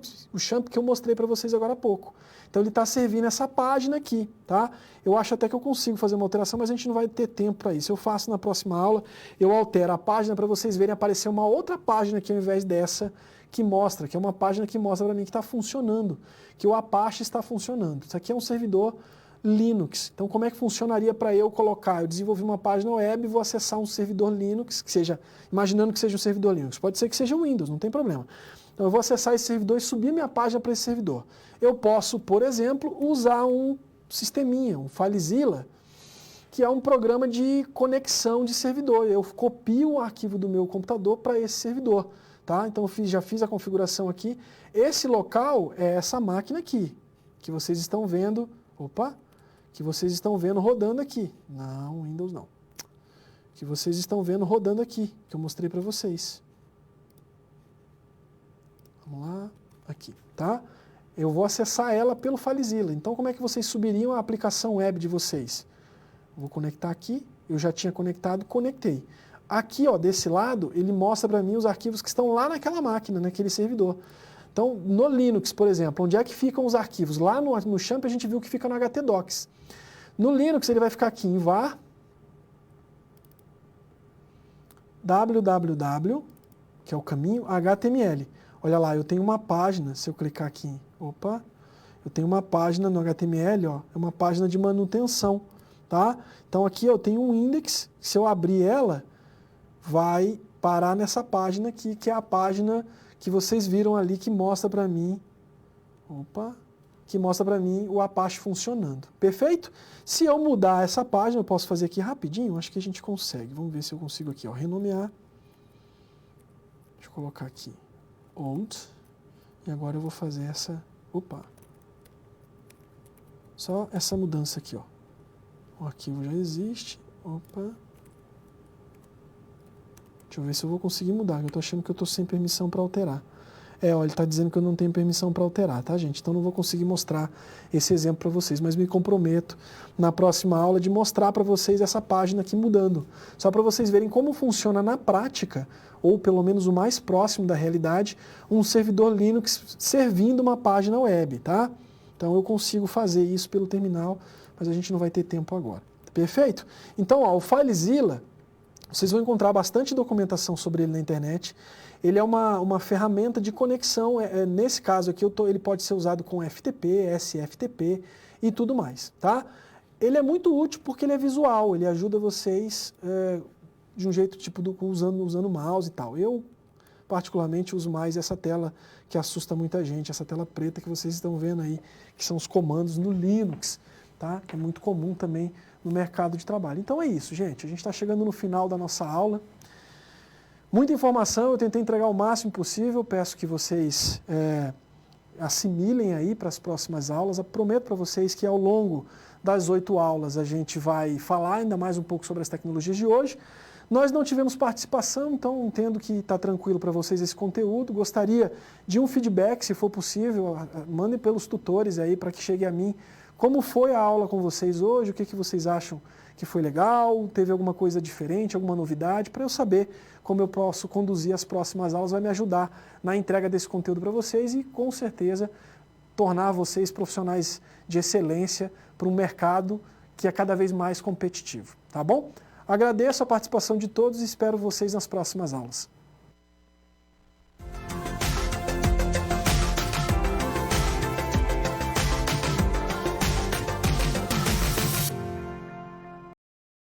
que eu mostrei para vocês agora há pouco. Então ele está servindo essa página aqui, tá? Eu acho até que eu consigo fazer uma alteração, mas a gente não vai ter tempo para isso. Eu faço na próxima aula, eu altero a página para vocês verem aparecer uma outra página aqui ao invés dessa que mostra, que é uma página que mostra para mim que está funcionando, que o Apache está funcionando. Isso aqui é um servidor Linux. Então como é que funcionaria para eu colocar? Eu desenvolvi uma página web e vou acessar um servidor Linux, que seja, imaginando que seja um servidor Linux. Pode ser que seja o Windows, não tem problema. Então eu vou acessar esse servidor e subir minha página para esse servidor. Eu posso, por exemplo, usar um sisteminha, um FileZilla, que é um programa de conexão de servidor. Eu copio o arquivo do meu computador para esse servidor. Tá? Então eu já fiz a configuração aqui. Esse local é essa máquina aqui, que vocês estão vendo. Opa! Que vocês estão vendo rodando aqui. Não, Windows não. Que vocês estão vendo rodando aqui, que eu mostrei para vocês. Vamos lá, aqui, tá? Eu vou acessar ela pelo FileZilla. Então, como é que vocês subiriam a aplicação web de vocês? Vou conectar aqui, eu já tinha conectado, conectei. Aqui, ó, desse lado, ele mostra para mim os arquivos que estão lá naquela máquina, naquele servidor. Então, no Linux, por exemplo, onde é que ficam os arquivos? Lá no Champ a gente viu que fica no htdocs. No Linux ele vai ficar aqui em var www, que é o caminho, HTML. Olha lá, eu tenho uma página, se eu clicar aqui, opa, eu tenho uma página no HTML, ó, é uma página de manutenção, tá? Então aqui eu tenho um index, se eu abrir ela, vai parar nessa página aqui, que é a página que vocês viram ali, que mostra para mim, que mostra para mim o Apache funcionando. Perfeito? Se eu mudar essa página, eu posso fazer aqui rapidinho, acho que a gente consegue. Vamos ver se eu consigo aqui, ó, renomear. Deixa eu colocar aqui, old, e agora eu vou fazer essa, só essa mudança aqui, ó. O arquivo já existe, deixa eu ver se eu vou conseguir mudar, eu estou achando que eu estou sem permissão para alterar. Ó, ele está dizendo que eu não tenho permissão para alterar, tá, gente? Então não vou conseguir mostrar esse exemplo para vocês, mas me comprometo na próxima aula de mostrar para vocês essa página aqui mudando. Só para vocês verem como funciona na prática, ou pelo menos o mais próximo da realidade, um servidor Linux servindo uma página web, tá? Então eu consigo fazer isso pelo terminal, mas a gente não vai ter tempo agora. Perfeito? Então, ó, o FileZilla, vocês vão encontrar bastante documentação sobre ele na internet. Ele é uma ferramenta de conexão, nesse caso aqui ele pode ser usado com FTP, SFTP e tudo mais, tá? Ele é muito útil porque ele é visual, ele ajuda vocês de um jeito tipo usando mouse e tal. Eu particularmente uso mais essa tela que assusta muita gente, essa tela preta que vocês estão vendo aí, que são os comandos no Linux, tá? Que é muito comum também no mercado de trabalho. Então é isso, gente. A gente está chegando no final da nossa aula. Muita informação, eu tentei entregar o máximo possível, peço que vocês assimilem aí para as próximas aulas. Eu prometo para vocês que ao longo das 8 aulas a gente vai falar ainda mais um pouco sobre as tecnologias de hoje. Nós não tivemos participação, então entendo que está tranquilo para vocês esse conteúdo. Gostaria de um feedback, se for possível, mandem pelos tutores aí para que chegue a mim. Como foi a aula com vocês hoje? O que vocês acham que foi legal? Teve alguma coisa diferente, alguma novidade? Para eu saber como eu posso conduzir as próximas aulas, vai me ajudar na entrega desse conteúdo para vocês e, com certeza, tornar vocês profissionais de excelência para um mercado que é cada vez mais competitivo. Tá bom? Agradeço a participação de todos e espero vocês nas próximas aulas.